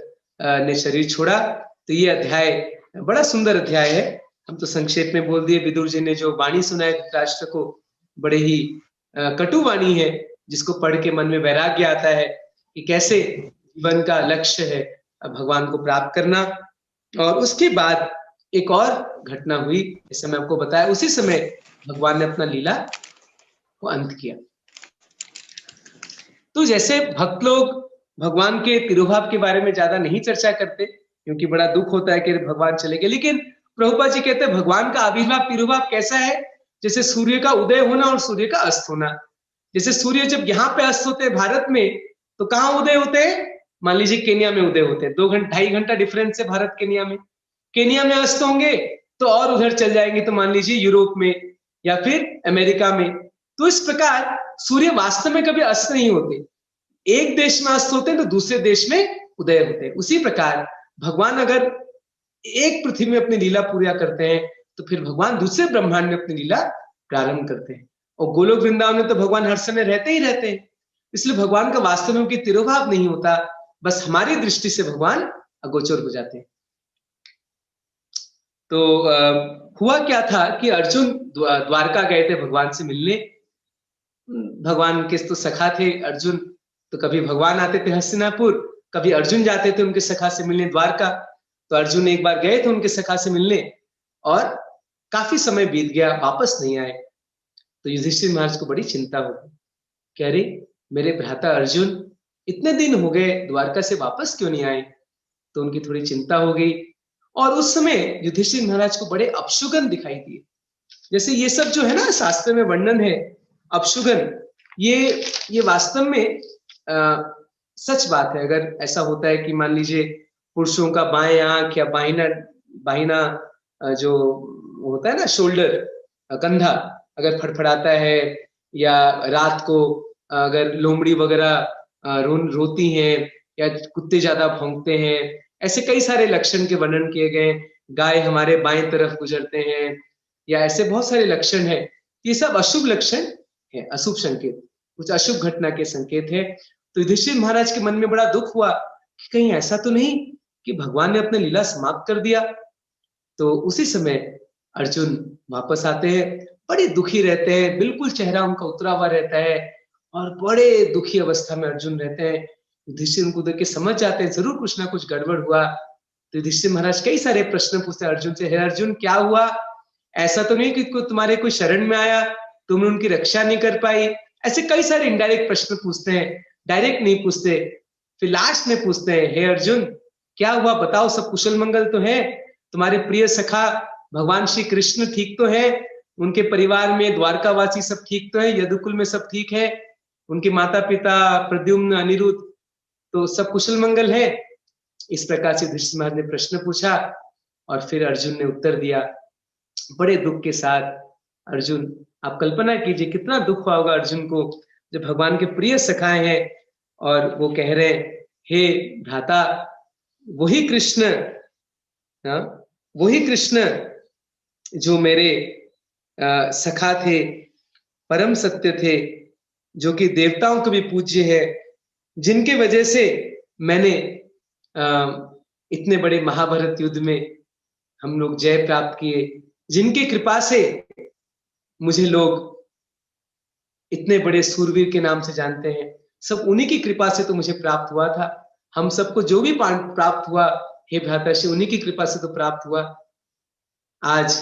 ने शरीर छोड़ा। तो ये अध्याय बड़ा सुंदर अध्याय है। हम तो संक्षेप में बोल दिए। विदुर जी ने जो वाणी सुनाई धृतराष्ट्र को बड़े ही कटु वाणी है, जिसको पढ़ के मन में वैराग्य आता है कि कैसे जीवन का लक्ष्य है भगवान को प्राप्त करना। और उसके बाद एक और घटना हुई, जैसे मैं आपको बताया, उसी समय भगवान ने अपना लीला को अंत किया। तो जैसे भक्त लोग भगवान के तिरुभाव के बारे में ज्यादा नहीं चर्चा करते क्योंकि बड़ा दुख होता है कि भगवान चले गए, लेकिन प्रभुपाद जी कहते हैं भगवान का आविर्भाव तिरुभाव कैसा है? जैसे सूर्य का उदय होना और सूर्य का अस्त होना। जैसे सूर्य जब यहाँ पे अस्त होते हैं भारत में, तो कहाँ उदय होते हैं? मान लीजिए केनिया में उदय होते हैं, 2-2.5 घंटा डिफरेंस है भारत केनिया में। केनिया में अस्त होंगे तो और उधर चल जाएंगे तो मान लीजिए यूरोप में या फिर अमेरिका में। तो इस प्रकार सूर्य वास्तव में कभी अस्त नहीं होते, एक देश में अस्त होते हैं तो दूसरे देश में उदय होते हैं। उसी प्रकार भगवान अगर एक पृथ्वी में अपनी लीला पूरा करते हैं तो फिर भगवान दूसरे ब्रह्मांड में अपनी लीला प्रारंभ करते हैं। और गोलोक वृंदावन में तो भगवान हर समय रहते ही रहते हैं, इसलिए भगवान का वास्तव में उनकी तिरोभाव नहीं होता, बस हमारी दृष्टि से भगवान अगोचर हो जाते हैं। तो हुआ क्या था कि अर्जुन द्वारका गए थे भगवान से मिलने। भगवान के तो सखा थे अर्जुन, तो कभी भगवान आते थे हस्तिनापुर, कभी अर्जुन जाते थे उनके सखा से मिलने द्वारका। तो अर्जुन एक बार गए थे उनके सखा से मिलने और काफी समय बीत गया, वापस नहीं आए। तो युधिष्ठिर महाराज को बड़ी चिंता हो गई, कह रही मेरे भ्राता अर्जुन इतने दिन हो गए द्वारका से वापस क्यों नहीं आए। तो उनकी थोड़ी चिंता हो गई और उस समय युधिष्ठिर महाराज को बड़े अपशुगन दिखाई दिए। जैसे ये सब जो है ना शास्त्र में वर्णन है अपशुगन, ये वास्तव में सच बात है। अगर ऐसा होता है कि मान लीजिए पुरुषों का बाएं आंख या बाहिना जो होता है ना शोल्डर, कंधा अगर फड़फड़ाता है, या रात को अगर लोमड़ी वगैरह रोती हैं, या कुत्ते ज्यादा भौंकते हैं, ऐसे कई सारे लक्षण के वर्णन किए गए। गाय हमारे बाएं तरफ गुजरते हैं, या ऐसे बहुत सारे लक्षण हैं। ये सब अशुभ लक्षण है, अशुभ संकेत, कुछ अशुभ घटना के संकेत है। तो युधिष्ठिर महाराज के मन में बड़ा दुख हुआ कि कहीं ऐसा तो नहीं कि भगवान ने अपने लीला समाप्त कर दिया। तो उसी समय अर्जुन वापस आते हैं, बड़े दुखी रहते हैं, बिल्कुल चेहरा उनका उतरा हुआ रहता है और बड़े दुखी अवस्था में अर्जुन रहते हैं। युधिष्ठिर उनको देख के समझ जाते हैं जरूर कुछ ना कुछ गड़बड़ हुआ। तो युधिष्ठिर महाराज कई सारे प्रश्न पूछते हैं अर्जुन से, हे अर्जुन क्या हुआ, ऐसा तो नहीं कि तुम्हारे कोई शरण में आया, तुमने उनकी रक्षा नहीं कर पाई। ऐसे कई सारे इनडायरेक्ट प्रश्न पूछते हैं, डायरेक्ट नहीं पूछते। फिर लास्ट में पूछते हैं, हे अर्जुन क्या हुआ बताओ, सब कुशल मंगल तो है, तुम्हारे प्रिय सखा भगवान श्री कृष्ण ठीक तो है, उनके परिवार में द्वारकावासी सब ठीक तो है, यदुकुल में सब ठीक है, उनके माता पिता प्रद्युम्न अनिरुद्ध तो सब कुशल मंगल है। इस प्रकार से युधिष्ठिर महाराज ने प्रश्न पूछा और फिर अर्जुन ने उत्तर दिया बड़े दुख के साथ। अर्जुन, आप कल्पना कीजिए कितना दुख हुआ होगा अर्जुन को जब भगवान के प्रिय सखाए हैं और वो कह रहे हे भ्राता वही कृष्ण, वही कृष्ण जो मेरे सखा थे, परम सत्य थे, जो कि देवताओं को भी पूज्य है, जिनके वजह से मैंने इतने बड़े महाभारत युद्ध में हम लोग जय प्राप्त किए, जिनकी कृपा से मुझे लोग इतने बड़े सूरवीर के नाम से जानते हैं, सब उन्हीं की कृपा से तो मुझे प्राप्त हुआ था। हम सबको जो भी प्राप्त हुआ हे भ्राताश्री उन्हीं की कृपा से तो प्राप्त हुआ। आज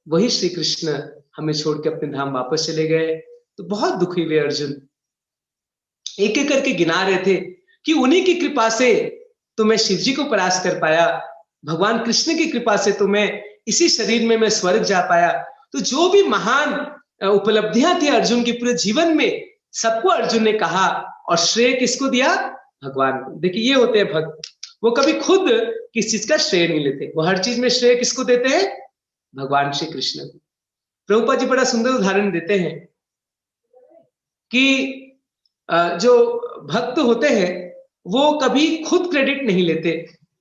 वही श्री कृष्ण हमें छोड़ के अपने धाम वापस चले गए। तो बहुत दुखी हुए अर्जुन, एक एक करके गिना रहे थे कि उन्हीं की कृपा से तो मैं शिव जी को परास्त कर पाया, भगवान कृष्ण की कृपा से तो मैं इसी शरीर में मैं स्वर्ग जा पाया। तो जो भी महान उपलब्धियां थी अर्जुन के पूरे जीवन में, सबको अर्जुन ने कहा और श्रेय किसको दिया, भगवान को। देखिए ये होते हैं भक्त, वो कभी खुद किस चीज का श्रेय नहीं लेते, वो हर चीज में श्रेय किसको देते हैं, भगवान श्री कृष्ण को। प्रभुपाद जी बड़ा सुंदर उदाहरण देते हैं कि जो भक्त होते हैं वो कभी खुद क्रेडिट नहीं लेते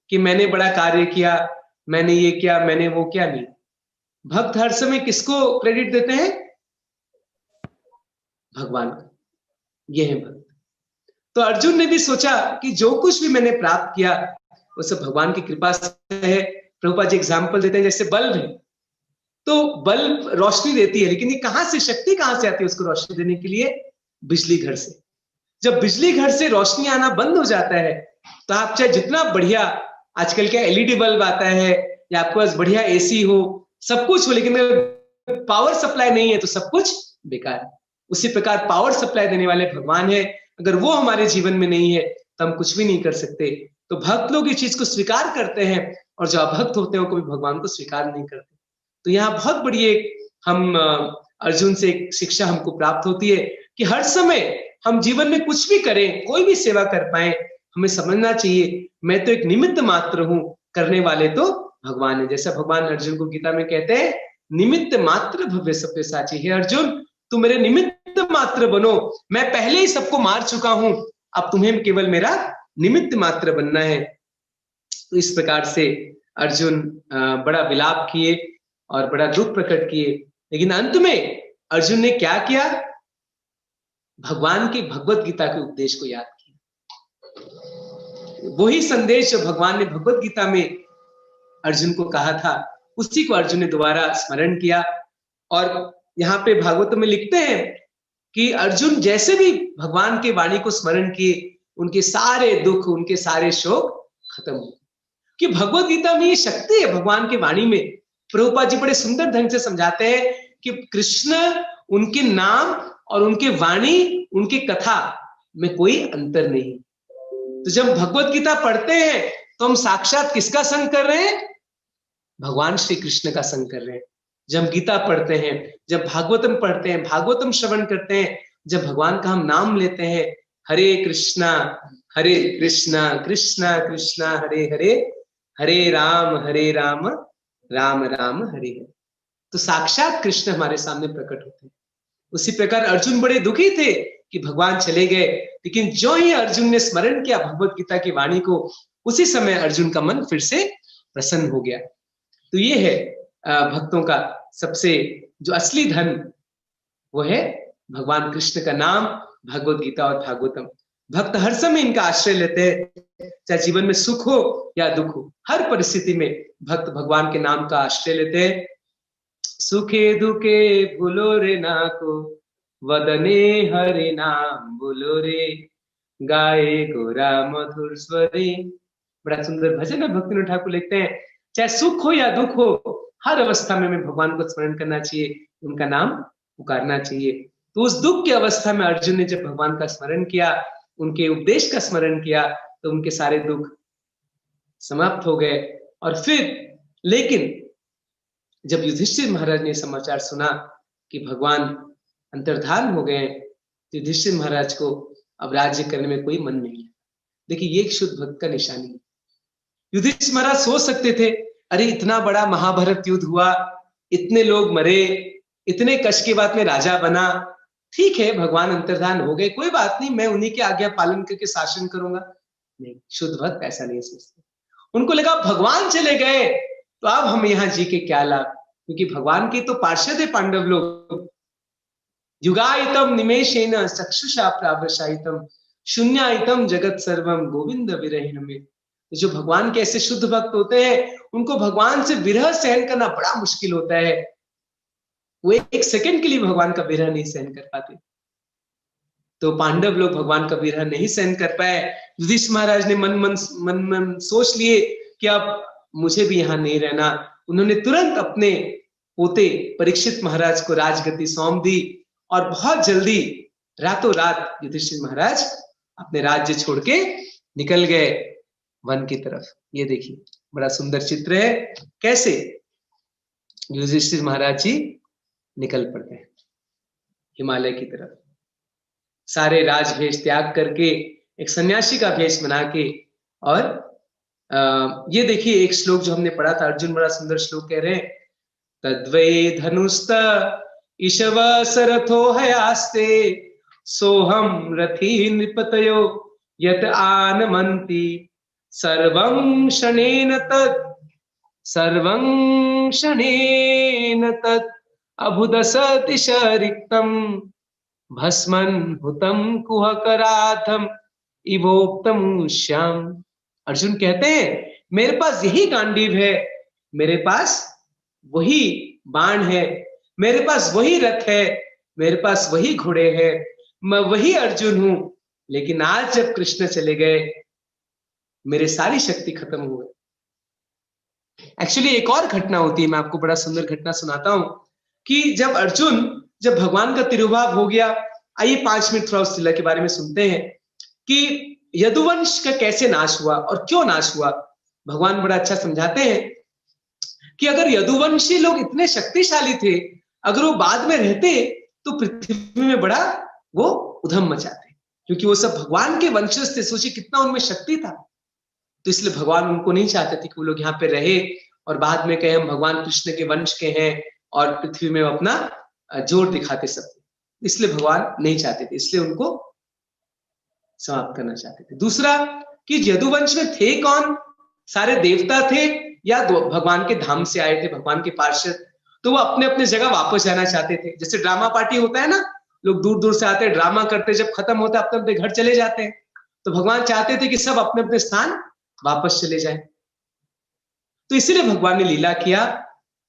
कि मैंने बड़ा कार्य किया, मैंने ये किया, मैंने वो किया, नहीं। भक्त हर समय किसको क्रेडिट देते हैं, भगवान को। ये है भक्त। तो अर्जुन ने भी सोचा कि जो कुछ भी मैंने प्राप्त किया वो सब भगवान की कृपा से है। प्रभुपाद जी एग्जाम्पल देते हैं, जैसे बल्ब है, तो बल्ब रोशनी देती है, लेकिन ये कहां से, शक्ति कहां से आती है उसको रोशनी देने के लिए, बिजली घर से। जब बिजली घर से रोशनी आना बंद हो जाता है तो आप चाहे जितना बढ़िया, आजकल क्या एलईडी बल्ब आता है या आपके पास बढ़िया एसी हो, सब कुछ हो, लेकिन पावर सप्लाई नहीं है तो सब कुछ बेकार है। उसी प्रकार पावर सप्लाई देने वाले भगवान है, अगर वो हमारे जीवन में नहीं है तो हम कुछ भी नहीं कर सकते। तो भक्त लोग इस चीज को स्वीकार करते हैं और जो अभक्त होते हैं वो कभी भगवान को स्वीकार नहीं करते। तो यहाँ बहुत बड़ी एक हम अर्जुन से एक शिक्षा हमको प्राप्त होती है कि हर समय हम जीवन में कुछ भी करें, कोई भी सेवा कर पाए, हमें समझना चाहिए मैं तो एक निमित्त मात्र हूं, करने वाले तो भगवान है। जैसा भगवान अर्जुन को गीता में कहते हैं, निमित्त मात्र भव्य सव्यसाची। हे अर्जुन तुम मेरे निमित्त मात्र बनो, मैं पहले ही सबको मार चुका हूं, अब तुम्हें केवल मेरा निमित्त मात्र बनना है। तो इस प्रकार से अर्जुन बड़ा विलाप किए और बड़ा दुख प्रकट किए, लेकिन अंत में अर्जुन ने क्या किया? भगवान की भगवत गीता के उपदेश को याद किया। वही संदेश जो भगवान ने भगवत गीता में अर्जुन को कहा था, उसी को अर्जुन ने दोबारा स्मरण किया। और यहाँ पे भागवत में लिखते हैं कि अर्जुन जैसे भी भगवान के वाणी को स्मरण किए, उनके सारे दुख, उनके सारे शोक खत्म हो। कि भगवत गीता में ये शक्ति है भगवान की वाणी में। प्रभुपाद जी बड़े सुंदर ढंग से समझाते हैं कि कृष्ण, उनके नाम और उनके वाणी, उनके कथा में कोई अंतर नहीं। तो जब भगवत गीता पढ़ते हैं तो हम साक्षात किसका संग कर रहे हैं? भगवान श्री कृष्ण का संग कर रहे हैं। जब हम गीता पढ़ते हैं, जब भागवतम पढ़ते हैं, भागवतम श्रवण करते हैं, जब भगवान का हम नाम लेते हैं, हरे कृष्णा कृष्णा कृष्णा हरे हरे, हरे राम राम राम हरे हरे, तो साक्षात कृष्ण हमारे सामने प्रकट होते हैं। उसी प्रकार अर्जुन बड़े दुखी थे कि भगवान चले गए, लेकिन जो ही अर्जुन ने स्मरण किया भगवत गीता की वाणी को, उसी समय अर्जुन का मन फिर से प्रसन्न हो गया। तो ये है भक्तों का सबसे जो असली धन, वो है भगवान कृष्ण का नाम, भगवत गीता और भागवतम। भक्त हर समय इनका आश्रय लेते हैं, चाहे जीवन में सुख हो या दुख हो, हर परिस्थिति में भक्त भगवान के नाम का आश्रय लेते हैं। सुखे दुखे भूलो रे ना को, वदने हरे नाम बोलो रे, गाए गोरा मधुर स्वरे। बड़ा सुंदर भजन है, भक्तिनाथ ठाकुर लिखते हैं, चाहे सुख हो या दुख हो, हर अवस्था में हमें भगवान को स्मरण करना चाहिए, उनका नाम पुकारना चाहिए। तो उस दुख की अवस्था में अर्जुन ने जब भगवान का स्मरण किया, उनके उपदेश का स्मरण किया, तो उनके सारे दुख समाप्त हो गए। और फिर लेकिन जब युधिष्ठिर महाराज ने समाचार सुना कि भगवान अंतर्धान हो गए, तो युधिष्ठिर महाराज को अब राज्य करने में कोई मन नहीं है। देखिए, ये एक शुद्ध भक्त का निशानी है। युधिष्ठिर महाराज सोच सकते थे, अरे इतना बड़ा महाभारत युद्ध हुआ, इतने लोग मरे, इतने कष्ट के बाद में राजा बना, ठीक है भगवान अंतर्धान हो गए, कोई बात नहीं, मैं उन्हीं की आज्ञा पालन करके शासन करूंगा। नहीं, शुद्ध भक्त ऐसा नहीं सोचते। उनको लगा भगवान चले गए तो अब हम यहाँ जी के क्या लाभ, क्योंकि भगवान के तो पार्षद है पांडव लोग। युगायतम निमेषेन चक्षुषा प्रावशायितम, शून्यायतम जगत सर्वम गोविंद विरहिण में। जो भगवान के ऐसे शुद्ध भक्त होते हैं, उनको भगवान से विरह सहन करना बड़ा मुश्किल होता है। वो एक सेकंड के लिए भगवान का विरह नहीं सहन कर पाते। तो पांडव लोग भगवान का विरह नहीं सहन कर पाए। युधिष्ठिर महाराज ने मन सोच लिए कि अब मुझे भी यहाँ नहीं रहना। उन्होंने तुरंत अपने पोते परीक्षित महाराज को राजगद्दी सौंप दी और बहुत जल्दी रातों रात युधिष्ठिर महाराज अपने राज्य छोड़ के निकल गए वन की तरफ। ये देखिए, बड़ा सुंदर चित्र है, कैसे युधिष्ठिर महाराज जी निकल पड़ते हैं हिमालय की तरफ, सारे राजभेष त्याग करके एक सन्यासी का भेष बना के। और ये देखिए एक श्लोक जो हमने पढ़ा था, अर्जुन बड़ा सुंदर श्लोक कह रहे हैं, तद्वै धनुस्त ईशव सरथो हयास्ते, सोहम रथी नृपतयो यत आनमन्ति, सर्वं क्षणेन तत् अभुदसति शरिक्तम, भस्मन् हुतम कुहकराथम इवोक्तम श्याम। अर्जुन कहते हैं मेरे पास यही गांडीव है, मेरे पास वही बाण है, मेरे पास वही रथ है, मेरे पास वही घोड़े हैं, मैं वही अर्जुन हूं। लेकिन आज जब कृष्ण चले गए, मेरे सारी शक्ति खत्म हो गई। एक्चुअली एक और घटना होती है, मैं आपको बड़ा सुंदर घटना सुनाता हूं कि जब भगवान का तिरुभाव हो गया, आइए 5 मिनट थोड़ा उस लीला के बारे में सुनते हैं कि यदुवंश का कैसे नाश हुआ और क्यों नाश हुआ। भगवान बड़ा अच्छा समझाते हैं कि अगर यदुवंशी लोग इतने शक्तिशाली थे, अगर वो बाद में रहते तो पृथ्वी में बड़ा वो उधम मचाते, क्योंकि वो सब भगवान के वंशज थे। सोचिए कितना उनमें शक्ति था। तो इसलिए भगवान उनको नहीं चाहते थे कि वो लोग यहाँ पे रहे और बाद में कहे हम भगवान कृष्ण के वंश के हैं और पृथ्वी में अपना जोर दिखाते सब। इसलिए भगवान नहीं चाहते थे, इसलिए उनको समाप्त करना चाहते थे। दूसरा कि यदुवंश में थे कौन, सारे देवता थे या भगवान के धाम से आए थे, भगवान के पार्षद। तो वो अपने अपने जगह वापस जाना चाहते थे। जैसे ड्रामा पार्टी होता है ना, लोग दूर दूर से आते हैं, ड्रामा करते, जब खत्म होता है अपने अपने घर चले जाते हैं। तो भगवान चाहते थे कि सब अपने अपने स्थान वापस चले जाएं। तो इसीलिए भगवान ने लीला किया।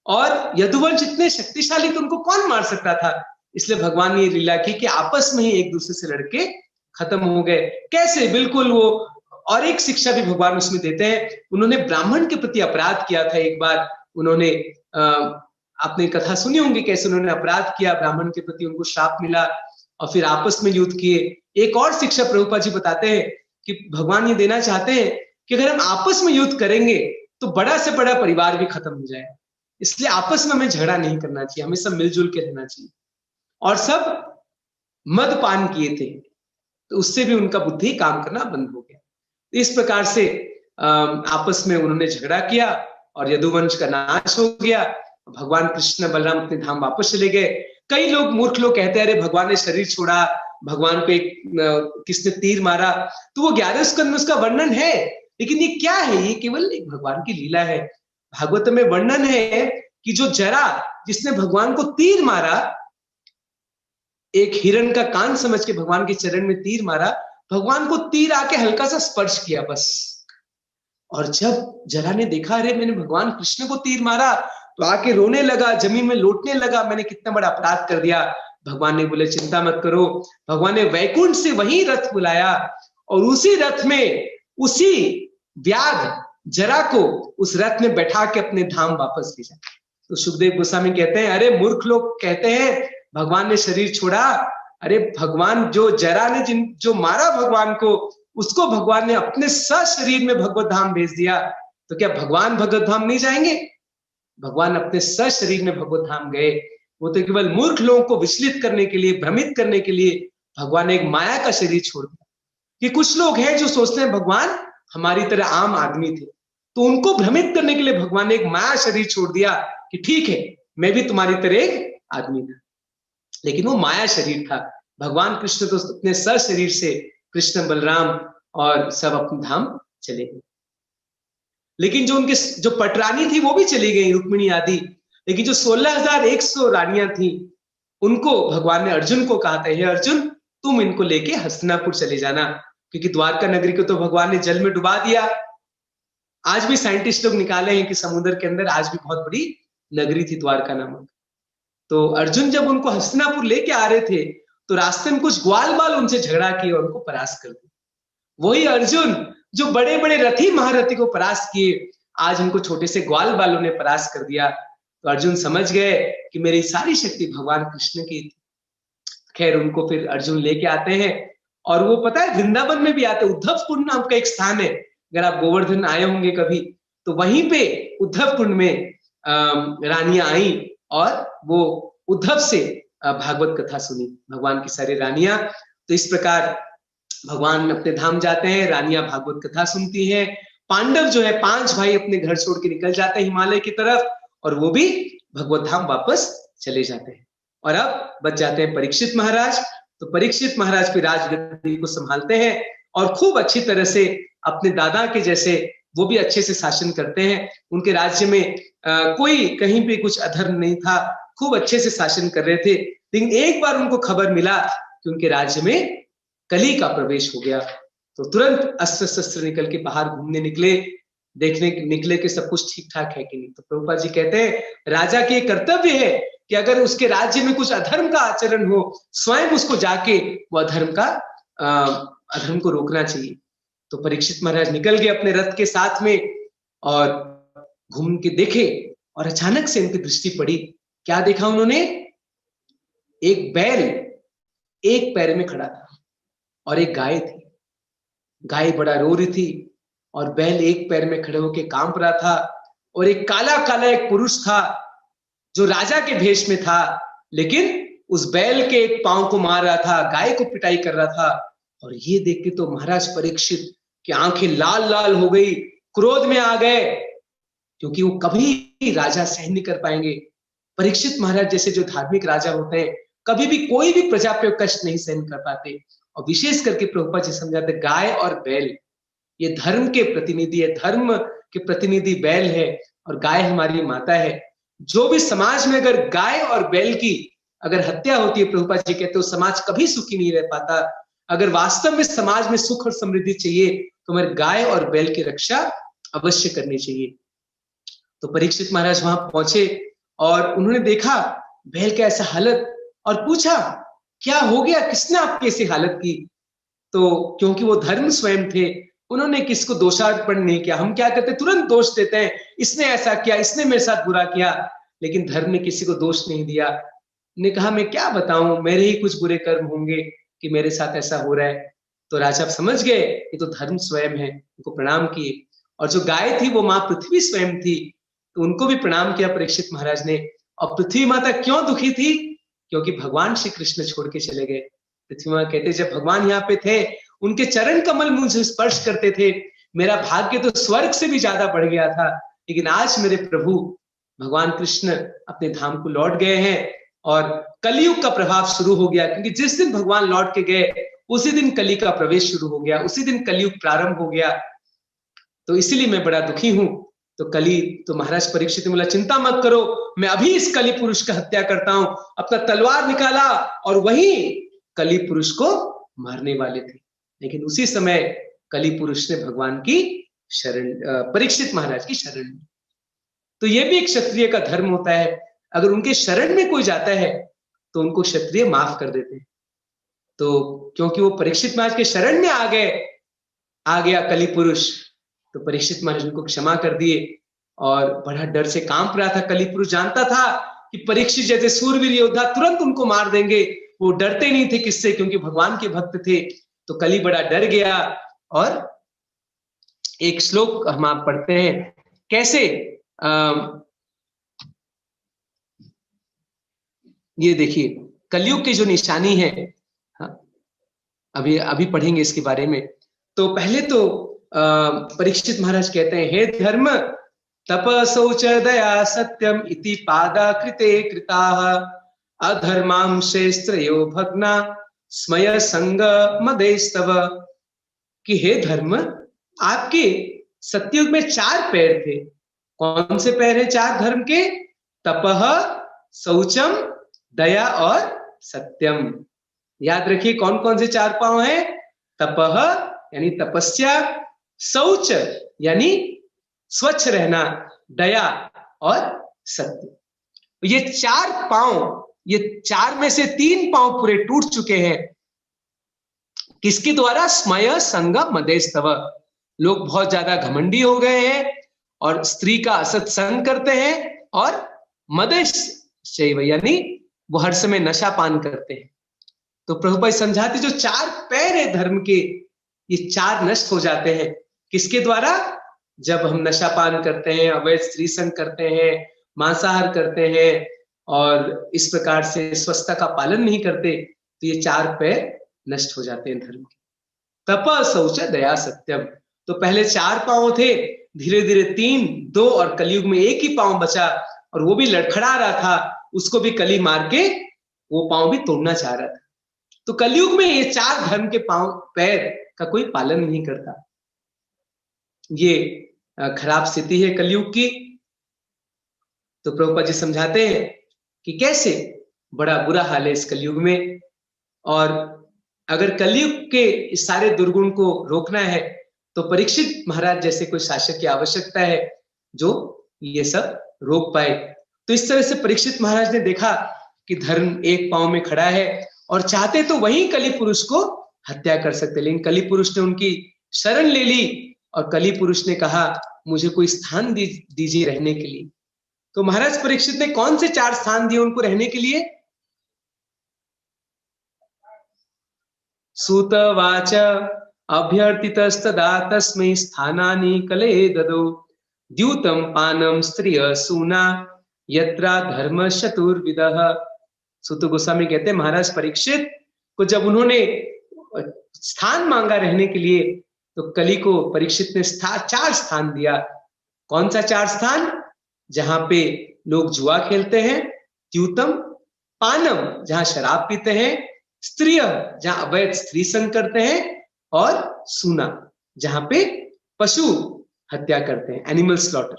और यदुवंश इतने शक्तिशाली, तो उनको कौन मार सकता था, इसलिए भगवान ने ये लीला की कि आपस में ही एक दूसरे से लड़के खत्म हो गए। कैसे? बिल्कुल वो। और एक शिक्षा भी भगवान उसमें देते हैं, उन्होंने ब्राह्मण के प्रति अपराध किया था एक बार। उन्होंने आपने कथा सुनी होंगी कैसे उन्होंने अपराध किया ब्राह्मण के प्रति, उनको श्राप मिला और फिर आपस में युद्ध किए। एक और शिक्षा प्रभुपाद जी बताते हैं कि भगवान ये देना चाहते हैं कि अगर हम आपस में युद्ध करेंगे तो बड़ा से बड़ा परिवार भी खत्म हो जाएगा। इसलिए आपस में हमें झगड़ा नहीं करना चाहिए, हमें सब मिलजुल के रहना चाहिए। और सब मदपान किए थे, तो उससे भी उनका बुद्धि काम करना बंद हो गया। इस प्रकार से आपस में उन्होंने झगड़ा किया और यदुवंश का नाश हो गया। भगवान कृष्ण बलराम अपने धाम वापस चले गए। कई लोग, मूर्ख लोग कहते हैं अरे भगवान ने शरीर छोड़ा, भगवान पे किसने तीर मारा। तो वो 11 स्कंद में उसका वर्णन है, लेकिन ये क्या है? ये केवल एक भगवान की लीला है। भागवत में वर्णन है कि जो जरा, जिसने भगवान को तीर मारा, एक हिरण का कान समझ के भगवान के चरण में तीर मारा, भगवान को तीर आके हल्का सा स्पर्श किया बस। और जब जरा ने देखा अरे मैंने भगवान कृष्ण को तीर मारा, तो आके रोने लगा, जमीन में लौटने लगा, मैंने कितना बड़ा अपराध कर दिया। भगवान ने बोले चिंता मत करो। भगवान ने वैकुंठ से वही रथ बुलाया और उसी रथ में उसी व्याध जरा को उस रथ में बैठा के अपने धाम वापस भेजा। तो सुखदेव गोस्वामी कहते हैं अरे मूर्ख लोग कहते हैं भगवान ने शरीर छोड़ा। अरे भगवान, जो जरा ने जो मारा भगवान को, उसको भगवान ने अपने सशरीर में भगवत धाम भेज दिया। तो क्या भगवान भगवत धाम नहीं जाएंगे? भगवान अपने सशरीर में भगवत धाम गए। वो तो केवल मूर्ख लोगों को विचलित करने के लिए, भ्रमित करने के लिए भगवान ने एक माया का शरीर छोड़ दिया। कि कुछ लोग हैं जो सोचते हैं भगवान हमारी तरह आम आदमी थे, तो उनको भ्रमित करने के लिए भगवान ने एक माया शरीर छोड़ दिया कि ठीक है मैं भी तुम्हारी तरह एक आदमी था। लेकिन वो माया शरीर था। भगवान कृष्ण तो अपने सशरीर से, कृष्ण बलराम और सब अपने धाम चले गए। लेकिन जो उनके जो पटरानी थी वो भी चली गई, रुक्मिणी आदि। लेकिन जो 16,100 रानियां थी, उनको भगवान ने अर्जुन को कहा था हे अर्जुन तुम इनको लेके हस्तिनापुर चले जाना, क्योंकि द्वारका नगरी को तो भगवान ने जल में डुबा दिया। आज भी साइंटिस्ट लोग निकाले हैं कि समुद्र के अंदर आज भी बहुत बड़ी नगरी थी द्वारका नामक। तो अर्जुन जब उनको हस्तिनापुर लेके आ रहे थे, तो रास्ते में कुछ ग्वाल बाल उनसे झगड़ा किए और उनको परास्त कर दिया। वही अर्जुन जो बड़े बड़े रथी महारथी को परास्त किए, आज उनको छोटे से ग्वाल बालों ने परास्त कर दिया। तो अर्जुन समझ गए कि मेरी सारी शक्ति भगवान कृष्ण की थी। खैर उनको फिर अर्जुन लेके आते हैं, और वो पता है वृंदावन में भी आते। उद्धव कुंड नाम का एक स्थान है, अगर आप गोवर्धन आए होंगे कभी, तो वहीं पे उद्धव कुंड में रानियां आई और वो उद्धव से भागवत कथा सुनी, भगवान की सारी रानियां। तो इस प्रकार भगवान अपने धाम जाते हैं, रानियां भागवत कथा सुनती हैं। पांडव जो है 5 भाई अपने घर छोड़ के निकल जाते हैं हिमालय की तरफ, और वो भी भगवत धाम वापस चले जाते हैं। और अब बच जाते हैं परीक्षित महाराज। तो परीक्षित महाराज फिर राजगद्दी को संभालते हैं और खूब अच्छी तरह से अपने दादा के जैसे वो भी अच्छे से शासन करते हैं। उनके राज्य में कोई कहीं पे कुछ अधर्म नहीं था, खूब अच्छे से शासन कर रहे थे। लेकिन एक बार उनको खबर मिला कि उनके राज्य में कली का प्रवेश हो गया, तो तुरंत अस्त्र शस्त्र निकल के बाहर घूमने निकले, देखने निकले कि सब कुछ ठीक ठाक है कि नहीं। तो प्रभुपाद जी कहते हैं राजा के कर्तव्य है कि अगर उसके राज्य में कुछ अधर्म का आचरण हो, स्वयं उसको जाके वो अधर्म को रोकना चाहिए। तो परीक्षित महाराज निकल गए अपने रथ के साथ में और घूम के देखे, और अचानक से उनकी दृष्टि पड़ी। क्या देखा उन्होंने? एक बैल एक पैर में खड़ा था और एक गाय थी। गाय बड़ा रो रही थी और बैल एक पैर में खड़े होकर कांप रहा था। और एक काला काला एक पुरुष था जो राजा के भेष में था, लेकिन उस बैल के एक पांव को मार रहा था, गाय को पिटाई कर रहा था। और ये देख के तो महाराज परीक्षित की आंखें लाल लाल हो गई, क्रोध में आ गए, क्योंकि वो कभी राजा सहन नहीं कर पाएंगे। परीक्षित महाराज जैसे जो धार्मिक राजा होते हैं, कभी भी कोई भी प्रजा पे कष्ट नहीं सहन कर पाते। और विशेष करके प्रभुपाद जी समझाते गाय और बैल ये धर्म के प्रतिनिधि है, धर्म के प्रतिनिधि बैल है और गाय हमारी माता है। जो भी समाज में अगर गाय और बैल की अगर हत्या होती है, प्रभुपाद जी कहते हो समाज कभी सुखी नहीं रह पाता। अगर वास्तव में समाज में सुख और समृद्धि चाहिए तो हमें गाय और बैल की रक्षा अवश्य करनी चाहिए। तो परीक्षित महाराज वहां पहुंचे और उन्होंने देखा बैल का ऐसा हालत और पूछा क्या हो गया, किसने आपकी ऐसी हालत की? तो क्योंकि वो धर्म स्वयं थे, उन्होंने किसको दोषारोपण नहीं किया। हम क्या करते, तुरंत दोष देते हैं, इसने ऐसा किया, इसने मेरे साथ बुरा किया, लेकिन धर्म ने किसी को दोष नहीं दिया। ने कहा मैं क्या बताऊं, मेरे ही कुछ बुरे कर्म होंगे कि मेरे साथ ऐसा हो रहा है। तो राजा समझ गए ये तो धर्म स्वयं है, उनको प्रणाम किए। और जो गाय थी वो माँ पृथ्वी स्वयं थी, तो उनको भी प्रणाम किया परीक्षित महाराज ने। और पृथ्वी माता क्यों दुखी थी? क्योंकि भगवान श्री कृष्ण छोड़ के चले गए। पृथ्वी माता कहते जब भगवान यहाँ पे थे, उनके चरण कमल मुझे स्पर्श करते थे, मेरा भाग्य तो स्वर्ग से भी ज्यादा बढ़ गया था। लेकिन आज मेरे प्रभु भगवान कृष्ण अपने धाम को लौट गए हैं और कलयुग का प्रभाव शुरू हो गया, क्योंकि जिस दिन भगवान लौट के गए उसी दिन कली का प्रवेश शुरू हो गया, उसी दिन कलयुग प्रारंभ हो गया। तो इसीलिए मैं बड़ा दुखी हूं। तो कली तो महाराज परीक्षित ने बोला चिंता मत करो, मैं अभी इस कली पुरुष का हत्या करता हूं। अपना तलवार निकाला और वही कली पुरुष को मारने वाले थे। लेकिन उसी समय कली पुरुष ने भगवान की शरण, परीक्षित महाराज की शरण ली। तो यह भी एक क्षत्रिय का धर्म होता है, अगर उनके शरण में कोई जाता है तो उनको क्षत्रिय माफ कर देते हैं। तो क्योंकि वो परीक्षित महाराज के शरण में आ गया कली पुरुष, तो परीक्षित महाराज उनको क्षमा कर दिए। और बड़ा डर से कांप रहा था कली पुरुष, जानता था कि परीक्षित जैसे सूरवीर योद्धा तुरंत उनको मार देंगे। वो डरते नहीं थे किससे, क्योंकि भगवान के भक्त थे। तो कली बड़ा डर गया। और एक श्लोक हम आप पढ़ते हैं कैसे ये देखिए कलयुग की जो निशानी है, हाँ, अभी पढ़ेंगे इसके बारे में। तो पहले तो परीक्षित महाराज कहते हैं हे धर्म तप शौच दया सत्यम इति पादा कृते कृताः अधर्मांशे स्त्रयो भग्ना स्मय संग मदेस्तव। कि हे धर्म, आपके सत्युग में 4 पैर थे। कौन से पैर है 4 धर्म के? तपह, शौचम, दया और सत्यम। याद रखिए कौन कौन से 4 पांव हैं? तपह यानी तपस्या, शौच यानी स्वच्छ रहना, दया और सत्य। ये 4 पांव, ये 4 में से 3 पांव पूरे टूट चुके हैं। किसके द्वारा? स्मय संग मदेस्तव। लोग बहुत ज्यादा घमंडी हो गए हैं और स्त्री का असत संग करते हैं, और मदेश यानी वो हर समय नशा पान करते हैं। तो प्रभुपाद समझाते जो 4 पैर है धर्म के, ये 4 नष्ट हो जाते हैं। किसके द्वारा? जब हम नशा पान करते हैं, अवैध स्त्री संग करते हैं, मांसाहार करते हैं और इस प्रकार से स्वच्छता का पालन नहीं करते, तो ये 4 पैर नष्ट हो जाते हैं धर्म के। तप, शौच, दया, सत्यम। तो पहले 4 पांव थे, धीरे धीरे 3, 2 और कलयुग में 1 ही पांव बचा, और वो भी लड़खड़ा रहा था, उसको भी कली मार के वो पांव भी तोड़ना चाह रहा था। तो कलयुग में ये 4 धर्म के पांव पैर का कोई पालन नहीं करता। ये खराब स्थिति है कलयुग की। तो प्रभुपाद जी समझाते हैं कि कैसे बड़ा बुरा हाल है इस कलयुग में, और अगर कलयुग के इस सारे दुर्गुण को रोकना है तो परीक्षित महाराज जैसे कोई शासक की आवश्यकता है जो ये सब रोक पाए। तो इस तरह से परीक्षित महाराज ने देखा कि धर्म 1 पांव में खड़ा है, और चाहते तो वही कली पुरुष को हत्या कर सकते, लेकिन कली पुरुष ने उनकी शरण ले ली, और कली पुरुष ने कहा मुझे कोई स्थान दीजिए रहने के लिए। तो महाराज परीक्षित ने कौन से 4 स्थान दिए उनको रहने के लिए? सूतवाच अभ्यर्थितस्तदा तस्मै स्थानानि कलये ददौ द्यूतं पानं स्त्रिय सूना यत्रा धर्म चतुर्विदः। सूत गोस्वामी कहते हैं महाराज परीक्षित को जब उन्होंने स्थान मांगा रहने के लिए, तो कली को परीक्षित ने 4 स्थान दिया। कौन सा 4 स्थान? जहां पे लोग जुआ खेलते हैं, द्यूतम, पानम जहां शराब पीते हैं, स्त्रिय जहां अवैध स्त्री संग करते हैं, और सूना जहां पे पशु हत्या करते हैं, एनिमल स्लॉटर।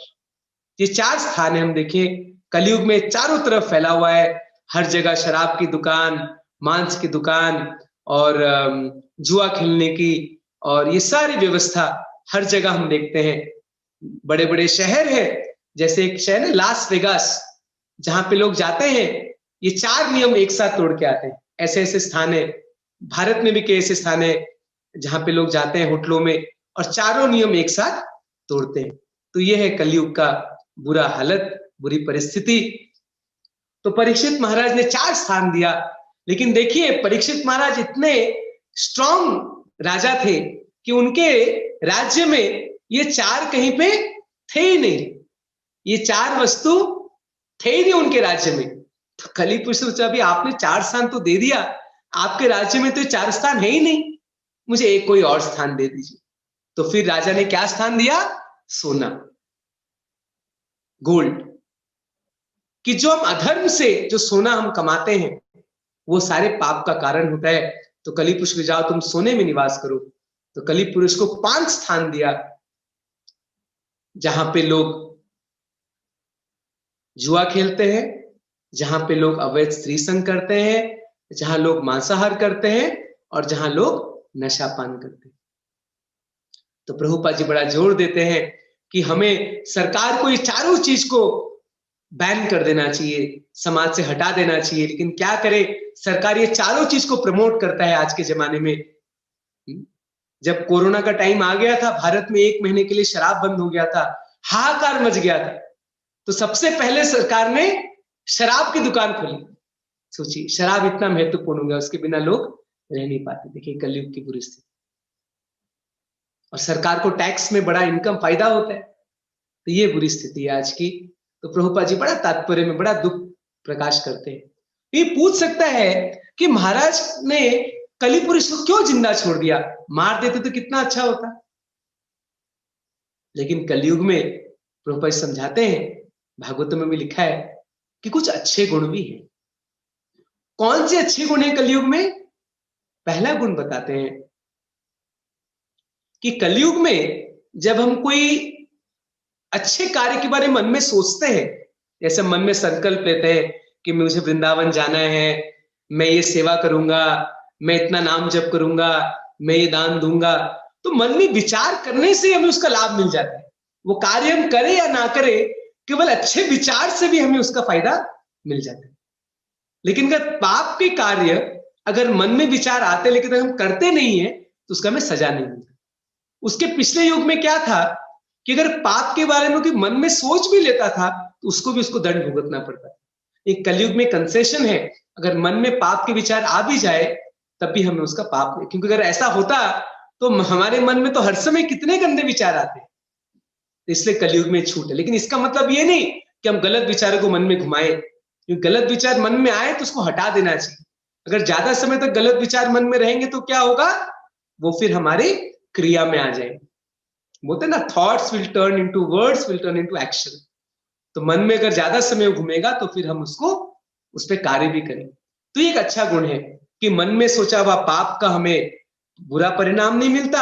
ये 4 स्थान है। हम देखें कलयुग में चारों तरफ फैला हुआ है, हर जगह शराब की दुकान, मांस की दुकान और जुआ खेलने की, और ये सारी व्यवस्था हर जगह हम देखते हैं। बड़े बड़े शहर है, जैसे एक शहर है लास वेगास, जहां पे लोग जाते हैं, ये 4 नियम एक साथ तोड़ के आते हैं। ऐसे ऐसे स्थान है, भारत में भी कई ऐसे स्थान है जहां पे लोग जाते हैं होटलों में और चारों नियम एक साथ तोड़ते हैं। तो ये है कलयुग का बुरा हालत, बुरी परिस्थिति। तो परीक्षित महाराज ने 4 स्थान दिया, लेकिन देखिए परीक्षित महाराज इतने स्ट्रांग राजा थे कि उनके राज्य में ये 4 कहीं पे थे ही नहीं, ये 4 वस्तु थे ही नहीं उनके राज्य में। तो कली पुरुष सोचा, अभी आपने 4 स्थान तो दे दिया, आपके राज्य में तो 4 स्थान है ही नहीं, मुझे एक कोई और स्थान दे दीजिए। तो फिर राजा ने क्या स्थान दिया? सोना, गोल्ड, कि जो हम अधर्म से जो सोना हम कमाते हैं वो सारे पाप का कारण होता है। तो कली पुरुष को जाओ तुम सोने में निवास करो। तो कली पुरुष को 5 स्थान दिया, जहां पे लोग जुआ खेलते हैं, जहां पे लोग अवैध स्त्री संग करते हैं, जहां लोग मांसाहार करते हैं और जहां लोग नशा पान करते हैं। तो प्रभुपाद जी बड़ा जोर देते हैं कि हमें सरकार को ये चारों चीज को बैन कर देना चाहिए, समाज से हटा देना चाहिए। लेकिन क्या करे, सरकार ये चारों चीज को प्रमोट करता है आज के जमाने में। जब कोरोना का टाइम आ गया था, भारत में 1 महीने के लिए शराब बंद हो गया था, हाहाकार मच गया था। तो सबसे पहले सरकार ने शराब की दुकान खोली। सोचिए, शराब इतना महत्वपूर्ण हो गया, उसके बिना लोग रह नहीं पाते। देखिए कलयुग की बुरी स्थिति। और सरकार को टैक्स में बड़ा इनकम फायदा होता है, तो ये बुरी स्थिति है आज की। तो प्रभुपाद जी बड़ा तात्पर्य में बड़ा दुख प्रकाश करते हैं। ये पूछ सकता है कि महाराज ने कली पुरुष को क्यों जिंदा छोड़ दिया, मार देते तो कितना अच्छा होता। लेकिन कलयुग में प्रभुपाद समझाते हैं, भागवतम में भी लिखा है कि कुछ अच्छे गुण भी हैं। कौन से अच्छे गुण हैं कलयुग में? पहला गुण बताते हैं कि कलयुग में जब हम कोई अच्छे कार्य के बारे में मन में सोचते हैं, जैसे मन में संकल्प लेते हैं कि मुझे वृंदावन जाना है, मैं ये सेवा करूंगा, मैं इतना नाम जप करूंगा, मैं ये दान दूंगा, तो मन में विचार करने से हमें उसका लाभ मिल जाता है। वो कार्य हम करें या ना करें, केवल अच्छे विचार से भी हमें उसका फायदा मिल जाता है। लेकिन अगर पाप के कार्य अगर मन में विचार आते लेकिन अगर हम करते नहीं है तो उसका हमें सजा नहीं मिलता। उसके पिछले युग में क्या था कि अगर पाप के बारे में कोई मन में सोच भी लेता था तो उसको दंड भुगतना पड़ता था। एक कलयुग में कंसेशन है, अगर मन में पाप के विचार आ भी जाए तब भी हमें उसका पाप नहीं, क्योंकि अगर ऐसा होता तो हमारे मन में तो हर समय कितने गंदे विचार आते हैं। इसलिए कलयुग में छूट है। लेकिन इसका मतलब ये नहीं कि हम गलत विचारों को मन में घुमाएं, क्योंकि गलत विचार मन में आए तो उसको हटा देना चाहिए। अगर ज्यादा समय तक गलत विचार मन में रहेंगे तो क्या होगा, वो फिर हमारी क्रिया में आ जाएंगे। बोलते ना, thoughts will turn into words will turn into action. तो मन में अगर ज्यादा समय घूमेगा तो फिर हम उसको उस पर कार्य भी करें। तो ये एक अच्छा गुण है कि मन में सोचा हुआ पाप का हमें बुरा परिणाम नहीं मिलता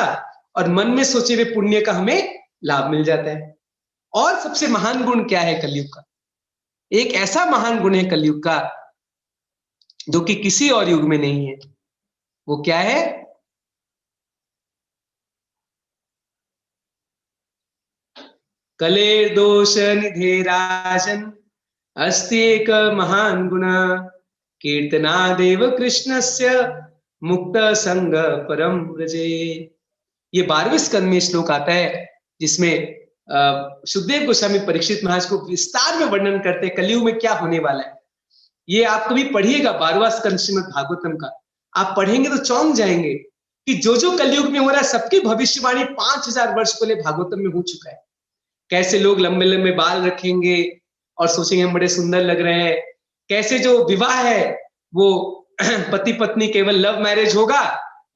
और मन में सोचे हुए पुण्य का हमें लाभ मिल जाता है। और सबसे महान गुण क्या है कलयुग का? एक ऐसा महान गुण है कलयुग का जो कि किसी और युग में नहीं है। वो क्या है? कलेर दोष निधे राजन अस्ति एक महान गुण कीर्तनादेव कृष्णस्य मुक्त संग परम व्रजे। ये 12वें स्कंद में श्लोक आता है जिसमें सुखदेव गोस्वामी परीक्षित महाराज को विस्तार में वर्णन करते हैं कलयुग में क्या होने वाला है। ये आप कभी पढ़िएगा 12वां स्कंद श्रीमद् भागवतम का, आप पढ़ेंगे तो चौंक जाएंगे कि जो जो कलयुग में हो रहा है सबकी भविष्यवाणी 5000 वर्ष पहले भागवतम में हो चुका है। कैसे लोग लंबे लंबे बाल रखेंगे और सोचेंगे हम बड़े सुंदर लग रहे हैं, कैसे जो विवाह है वो पति पत्नी केवल लव मैरिज होगा,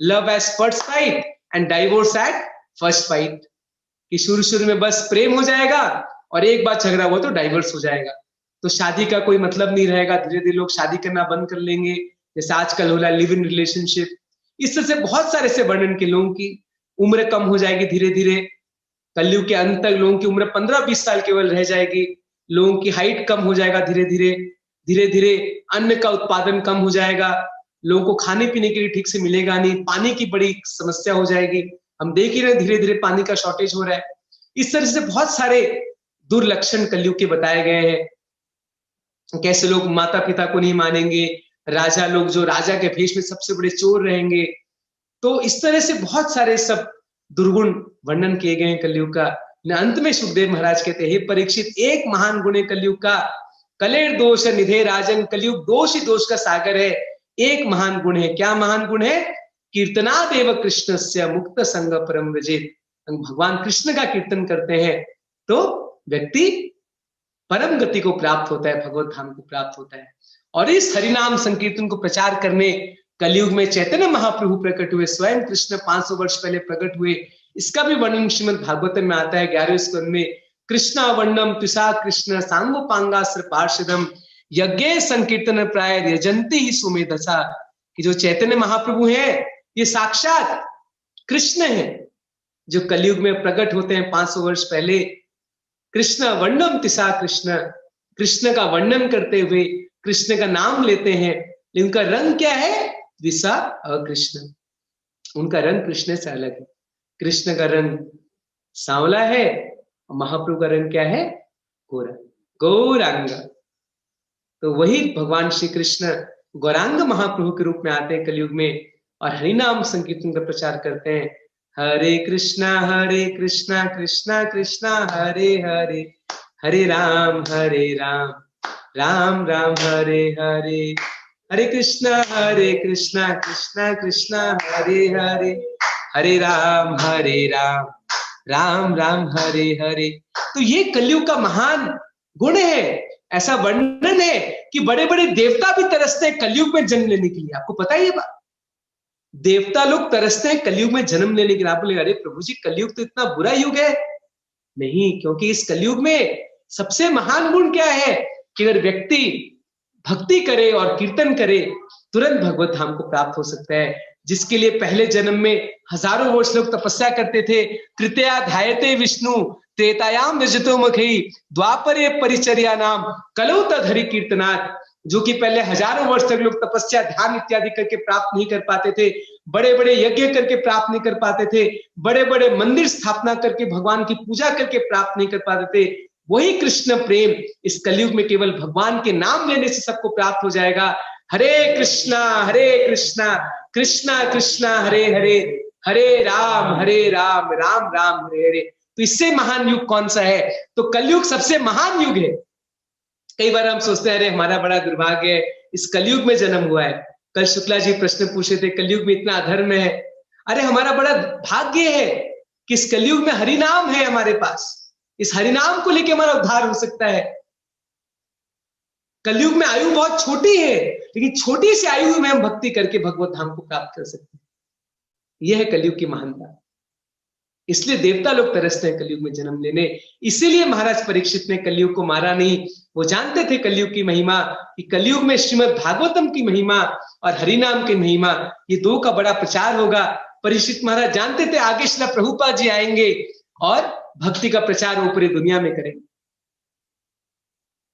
love at first fight and divorce at first fight, कि शुरू शुरू में बस प्रेम हो जाएगा और एक बार झगड़ा हुआ तो डाइवोर्स हो जाएगा, तो शादी का कोई मतलब नहीं रहेगा, धीरे धीरे लोग शादी करना बंद कर लेंगे, जैसे आजकल हो रहा है लिव इन रिलेशनशिप। इस तरह से बहुत सारे ऐसे वर्णन के लोगों की उम्र कम हो जाएगी धीरे धीरे, कलयुग के अंत तक लोगों की उम्र 15-20 साल केवल रह जाएगी, लोगों की हाइट कम हो जाएगा धीरे धीरे, धीरे धीरे अन्न का उत्पादन कम हो जाएगा, लोगों को खाने पीने के लिए ठीक से मिलेगा नहीं, पानी की बड़ी समस्या हो जाएगी। हम देख ही रहे हैं धीरे धीरे पानी का शॉर्टेज हो रहा है। इस तरह से बहुत सारे दुर्लक्षण कलयुग के बताए गए हैं। कैसे लोग माता पिता को नहीं मानेंगे, राजा लोग जो राजा के भेष में सबसे बड़े चोर रहेंगे। तो इस तरह से बहुत सारे सब दुर्गुण वर्णन किए गए हैं कलयुग का। अंत में सुखदेव महाराज कहते हैं, हे परीक्षित, एक महान गुण है कलयुग का, कलेर दोष निधे राजन, कलयुग दोष ही दोष का सागर है। एक महान गुण है, क्या महान गुण है? कीर्तनादेव कृष्णस्य मुक्त संग परम व्रजेत। भगवान कृष्ण का कीर्तन करते हैं तो व्यक्ति परम गति को प्राप्त होता है, भगवत धाम को प्राप्त होता है। और इस हरिनाम संकीर्तन को प्रचार करने कलयुग में चैतन्य महाप्रभु प्रकट हुए, स्वयं कृष्ण 500 वर्ष पहले प्रकट हुए। इसका भी वर्णन श्रीमद् भागवतम में आता है 11वें स्कंद में। कृष्णा वर्णम तुषा कृष्ण सांगोपांगास्त्र पार्षदम यज्ञ संकीर्तन प्राय यजंती ही सुमेधसा। कि जो चैतन्य महाप्रभु हैं ये साक्षात कृष्ण हैं जो कलयुग में प्रकट होते हैं 500 वर्ष पहले। कृष्ण वर्णम तिसा कृष्ण, कृष्ण का वर्णन करते हुए कृष्ण का नाम लेते हैं। उनका रंग क्या है? दिशा अकृष्ण, उनका रंग कृष्ण से अलग है। कृष्ण का रंग सांवला है, महाप्रभु का रंग क्या है? गोरा, गौरांग। तो वही भगवान श्री कृष्ण गौरांग महाप्रभु के रूप में आते हैं कलयुग में और हरिनाम संकीर्तन का प्रचार करते हैं। हरे कृष्णा कृष्णा कृष्णा हरे हरे, हरे राम राम राम हरे हरे, हरे कृष्णा कृष्णा कृष्णा हरे हरे, हरे राम राम राम हरे हरे। तो ये कलयुग का महान गुण है। ऐसा वर्णन है कि बड़े बड़े देवता भी तरसते हैं कलयुग में जन्म लेने के लिए। आपको पता है ये बात? देवता लोग तरसते हैं कलयुग में जन्म लेने के लिए। आप बोले अरे प्रभु जी कलयुग तो इतना बुरा युग है। नहीं, क्योंकि इस कलयुग में सबसे महान गुण क्या है कि अगर व्यक्ति भक्ति करे और कीर्तन करे तुरंत भगवत धाम को प्राप्त हो सकता है। जिसके लिए पहले जन्म में हजारों वर्ष लोग तपस्या करते थे। कृत्या ध्यायते विष्णु त्रेतायाम रजतो मखी द्वापरे परिचर्या नाम कलौ तद्धरि कीर्तनात्। जो कि पहले हजारों वर्ष तक लोग तपस्या ध्यान इत्यादि करके प्राप्त नहीं कर पाते थे, बड़े बड़े यज्ञ करके प्राप्त नहीं कर पाते थे, बड़े बड़े मंदिर स्थापना करके भगवान की पूजा करके प्राप्त नहीं कर पाते थे। वही कृष्ण प्रेम इस कलयुग में केवल भगवान के नाम लेने से सबको प्राप्त हो जाएगा। हरे कृष्णा कृष्णा कृष्णा हरे हरे, हरे राम राम राम हरे हरे। तो इससे महान युग कौन सा है? तो कलयुग सबसे महान युग है। कई बार हम सोचते हैं अरे हमारा बड़ा दुर्भाग्य है, इस कलयुग में जन्म हुआ है। कल शुक्ला जी प्रश्न पूछे थे कलयुग में इतना अधर्म है। अरे हमारा बड़ा भाग्य है कि इस कलयुग में हरिनाम है हमारे पास। इस हरिनाम को लेकर हमारा उद्धार हो सकता है। कलयुग में आयु बहुत छोटी है, लेकिन छोटी सी आयु में हम भक्ति करके भगवत धाम को प्राप्त कर सकते हैं। यह है कलयुग की महानता। इसलिए देवता लोग तरसते हैं कलयुग में जन्म लेने। इसीलिए महाराज परीक्षित ने कलयुग को मारा नहीं। वो जानते थे कलयुग की महिमा, कि कलयुग में श्रीमद् भागवतम की महिमा और हरिनाम की महिमा, ये दो का बड़ा प्रचार होगा। परीक्षित महाराज जानते थे आगे श्रील प्रभुपाद जी आएंगे और भक्ति का प्रचार वो पूरी दुनिया में करेंगे।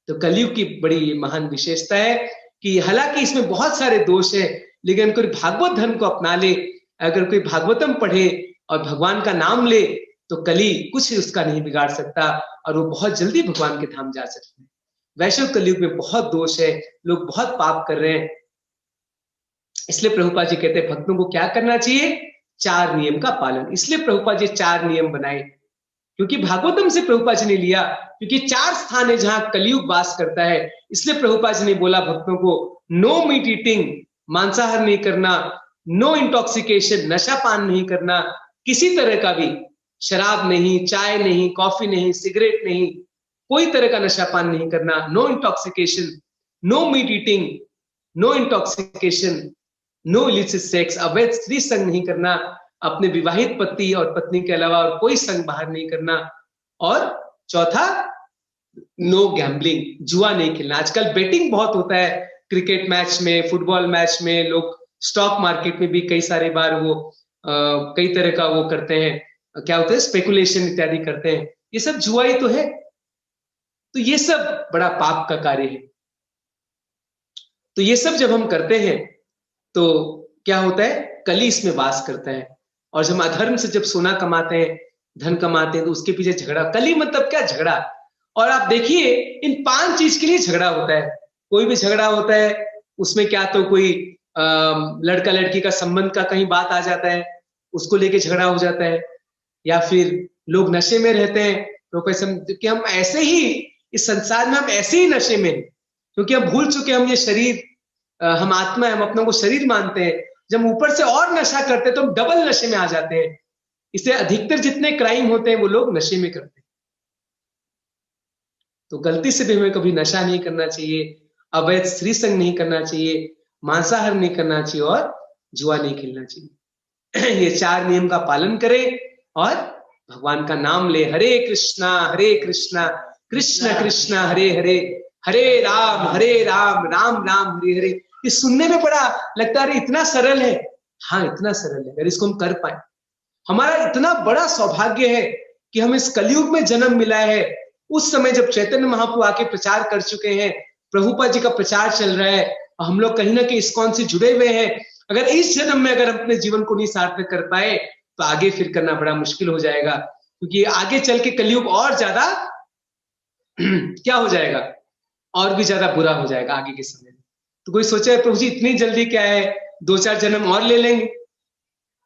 तो कलयुग की बड़ी महान विशेषता है कि हालांकि इसमें बहुत सारे दोष है, लेकिन कोई भागवत धर्म को अपना ले, अगर कोई भागवतम पढ़े और भगवान का नाम ले तो कली कुछ उसका नहीं बिगाड़ सकता और वो बहुत जल्दी भगवान के धाम जा सकते हैं। वैश्विक कलयुग में बहुत दोष है, लोग बहुत पाप कर रहे हैं। इसलिए प्रभुपाद जी कहते हैं भक्तों को क्या करना चाहिए? 4 नियम का पालन। इसलिए प्रभुपाद जी 4 नियम बनाए, क्योंकि भागवतम से प्रभुपाद जी ने लिया, क्योंकि 4 स्थान है जहां कलयुग वास करता है। इसलिए प्रभुपाद जी ने बोला भक्तों को नो मीट ईटिंग, मांसाहार नहीं करना, नो इंटॉक्सिकेशन, नशा पान नहीं करना, किसी तरह का भी शराब नहीं, चाय नहीं, कॉफी नहीं, सिगरेट नहीं, कोई तरह का नशा पान नहीं करना, no intoxication, no meat eating, no intoxication, no illicit sex, अवैध स्त्री संग नहीं करना, अपने विवाहित पति और पत्नी के अलावा और कोई संग बाहर नहीं करना, और चौथा नो गैम्बलिंग, जुआ नहीं खेलना। आजकल बेटिंग बहुत होता है, क्रिकेट मैच में, फुटबॉल मैच में, लोग स्टॉक मार्केट में भी कई सारे बार वो कई तरह का वो करते हैं, क्या होता है, स्पेकुलेशन इत्यादि करते हैं। ये सब जुआ ही तो है। तो ये सब बड़ा पाप का कार्य है। तो ये सब जब हम करते हैं तो क्या होता है, कली इसमें वास करता है। और जब अधर्म से जब सोना कमाते हैं, धन कमाते हैं, तो उसके पीछे झगड़ा, कली मतलब क्या, झगड़ा। और आप देखिए इन 5 चीज के लिए झगड़ा होता है। कोई भी झगड़ा होता है उसमें क्या तो कोई लड़का लड़की का संबंध का कहीं बात आ जाता है, उसको लेके झगड़ा हो जाता है। या फिर लोग नशे में रहते हैं, प्रोफेसर, कि हम ऐसे ही इस संसार में हम ऐसे ही नशे में हैं, क्योंकि हम भूल चुके हम ये शरीर, हम आत्मा है, हम अपने को शरीर मानते हैं। जब ऊपर से और नशा करते हैं तो हम डबल नशे में आ जाते हैं। इससे अधिकतर जितने क्राइम होते हैं वो लोग नशे में करते हैं। तो गलती से भी हमें कभी नशा नहीं करना चाहिए, अवैध स्त्री संग नहीं करना चाहिए, मांसाहार नहीं करना चाहिए और जुआ नहीं खेलना चाहिए। ये 4 नियम का पालन करें और भगवान का नाम ले। हरे कृष्णा कृष्ण कृष्ण हरे हरे, हरे राम राम राम हरे हरे। ये सुनने में बड़ा लगता है इतना सरल है। हाँ, इतना सरल है अगर इसको हम कर पाए। हमारा इतना बड़ा सौभाग्य है कि हम इस कलयुग में जन्म मिला है। उस समय जब चैतन्य महाप्रभु आके प्रचार कर चुके हैं, प्रभुपाद जी का प्रचार चल रहा है और हम लोग कहीं ना कहीं इस्कॉन से जुड़े हुए हैं। अगर इस जन्म में अगर अपने जीवन को नहीं सार्थक कर पाए तो आगे फिर करना बड़ा मुश्किल हो जाएगा, क्योंकि आगे चल के कलयुग और ज्यादा क्या हो जाएगा, और भी ज्यादा बुरा हो जाएगा आगे के समय में। तो कोई सोचा है प्रभु जी इतनी जल्दी क्या है, 2-4 जन्म और ले लेंगे?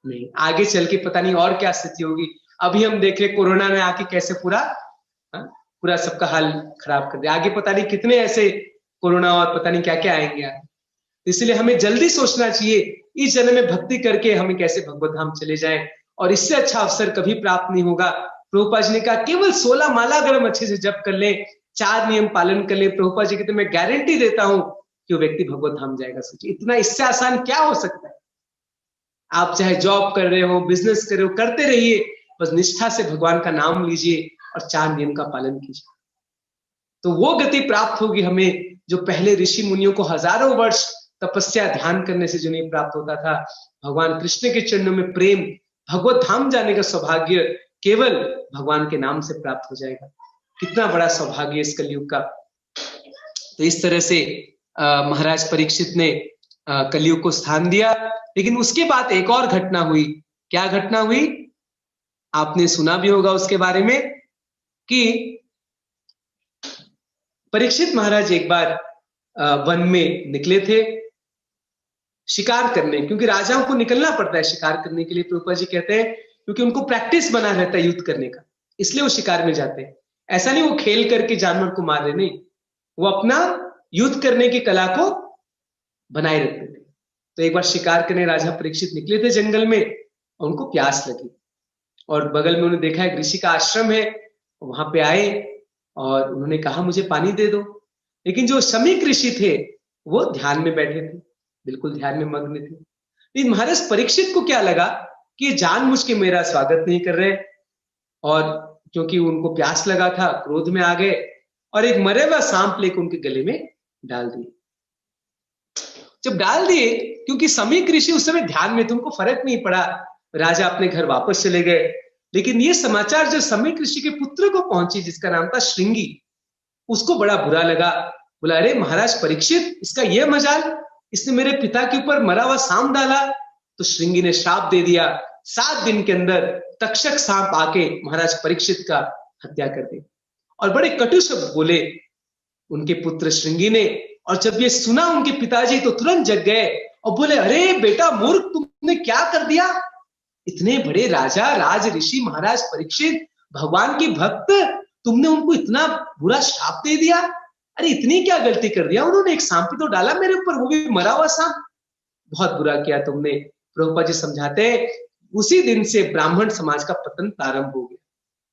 नहीं, आगे चल के पता नहीं और क्या स्थिति होगी। अभी हम देख रहे कोरोना में आके कैसे पूरा सबका हाल खराब कर दिया। आगे पता नहीं कितने ऐसे कोरोना और पता नहीं क्या क्या आएंगे आगे। इसलिए हमें जल्दी सोचना चाहिए इस जन्म में भक्ति करके हमें कैसे भगवत धाम चले जाएं, और इससे अच्छा अवसर कभी प्राप्त नहीं होगा। प्रभुपाद जी ने कहा केवल 16 माला अगर हम अच्छे से जप कर लें, 4 नियम पालन कर लें, प्रभुपाद जी कहते मैं गारंटी देता हूं कि वो व्यक्ति भगवत धाम जाएगा। सोचिए इतना इससे आसान क्या हो सकता है। आप चाहे जॉब कर रहे हो, बिजनेस कर रहे हो, करते रहिए, बस निष्ठा से भगवान का नाम लीजिए और 4 नियम का पालन कीजिए, तो वो गति प्राप्त होगी हमें जो पहले ऋषि मुनियों को हजारों वर्ष तपस्या ध्यान करने से जो नहीं प्राप्त होता था। भगवान कृष्ण के चरणों में प्रेम, भगवत धाम जाने का सौभाग्य केवल भगवान के नाम से प्राप्त हो जाएगा। कितना बड़ा सौभाग्य इस कलयुग का। तो इस तरह से महाराज परीक्षित ने कलयुग को स्थान दिया। लेकिन उसके बाद एक और घटना हुई। क्या घटना हुई? आपने सुना भी होगा उसके बारे में कि परीक्षित महाराज एक बार वन में निकले थे शिकार करने, क्योंकि राजाओं को निकलना पड़ता है शिकार करने के लिए। प्रभुपाद जी कहते हैं क्योंकि उनको प्रैक्टिस बना रहता है युद्ध करने का, इसलिए वो शिकार में जाते हैं। ऐसा नहीं वो खेल करके जानवर को मार रहे, नहीं, वो अपना युद्ध करने की कला को बनाए रखते थे। तो एक बार शिकार करने राजा परीक्षित निकले थे जंगल में, और उनको प्यास लगी और बगल में उन्होंने देखा एक ऋषि का आश्रम है, वहां पे आए और उन्होंने कहा मुझे पानी दे दो। लेकिन जो समीक ऋषि थे वो ध्यान में बैठे थे, बिल्कुल ध्यान में मग्न थे। लेकिन महाराज परीक्षित को क्या लगा कि ये जानबूझ के मेरा स्वागत नहीं कर रहे, और क्योंकि उनको प्यास लगा था क्रोध में आ गए और एक मरे हुआ सांप लेकर उनके गले में डाल दिए। जब डाल दिए, क्योंकि समीक ऋषि उस समय ध्यान में थे, उनको फर्क नहीं पड़ा, राजा अपने घर वापस चले गए। लेकिन ये समाचार जो समीक ऋषि के पुत्र को पहुंची, जिसका नाम था श्रृंगी, उसको बड़ा बुरा लगा। बोला अरे महाराज परीक्षित, इसका ये मजाल, इसने मेरे पिता के ऊपर मरा हुआ सांप डाला। तो श्रृंगी ने श्राप दे दिया, 7 दिन के अंदर तक्षक सांप आके महाराज परीक्षित का हत्या कर दी। और बड़े कटु शब्द बोले उनके पुत्र श्रृंगी ने। और जब ये सुना उनके पिताजी तो तुरंत जग गए और बोले अरे बेटा मूर्ख, तुमने क्या कर दिया? इतने बड़े राजा, राज ऋषि महाराज परीक्षित, भगवान के भक्त, तुमने उनको इतना बुरा श्राप दे दिया। अरे इतनी क्या गलती कर दिया उन्होंने, एक सांप तो डाला मेरे ऊपर, वो भी मरा हुआ सांप, बहुत बुरा किया तुमने। प्रभुपाद जी समझाते हैं उसी दिन से ब्राह्मण समाज का पतन प्रारंभ हो गया।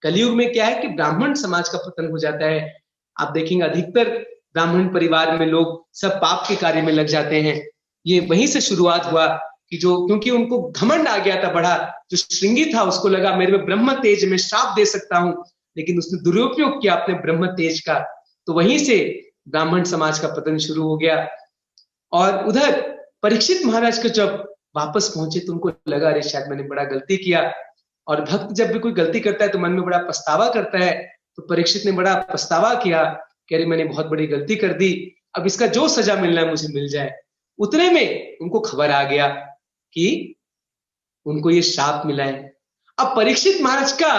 कलयुग में क्या है कि ब्राह्मण समाज का पतन हो जाता है। आप देखेंगे अधिकतर ब्राह्मण परिवार में लोग सब पाप के कार्य में लग जाते हैं। ये वहीं से शुरुआत हुआ कि जो, क्योंकि उनको घमंड आ गया था बड़ा, जो श्रृंगी था उसको लगा मेरे में ब्रह्म तेज, में श्राप दे सकता हूं, लेकिन उसने दुरुपयोग किया अपने ब्रह्म तेज का। तो वहीं से ब्राह्मण समाज का पतन शुरू हो गया। और उधर परीक्षित महाराज को जब वापस पहुंचे तो उनको लगा अरे शायद मैंने बड़ा गलती किया। और भक्त जब भी कोई गलती करता है तो मन में बड़ा पछतावा करता है। तो परीक्षित ने बड़ा पछतावा किया कि अरे मैंने बहुत बड़ी गलती कर दी, अब इसका जो सजा मिलना है मुझे मिल जाए। उतने में उनको खबर आ गया कि उनको ये श्राप मिला है। अब परीक्षित महाराज का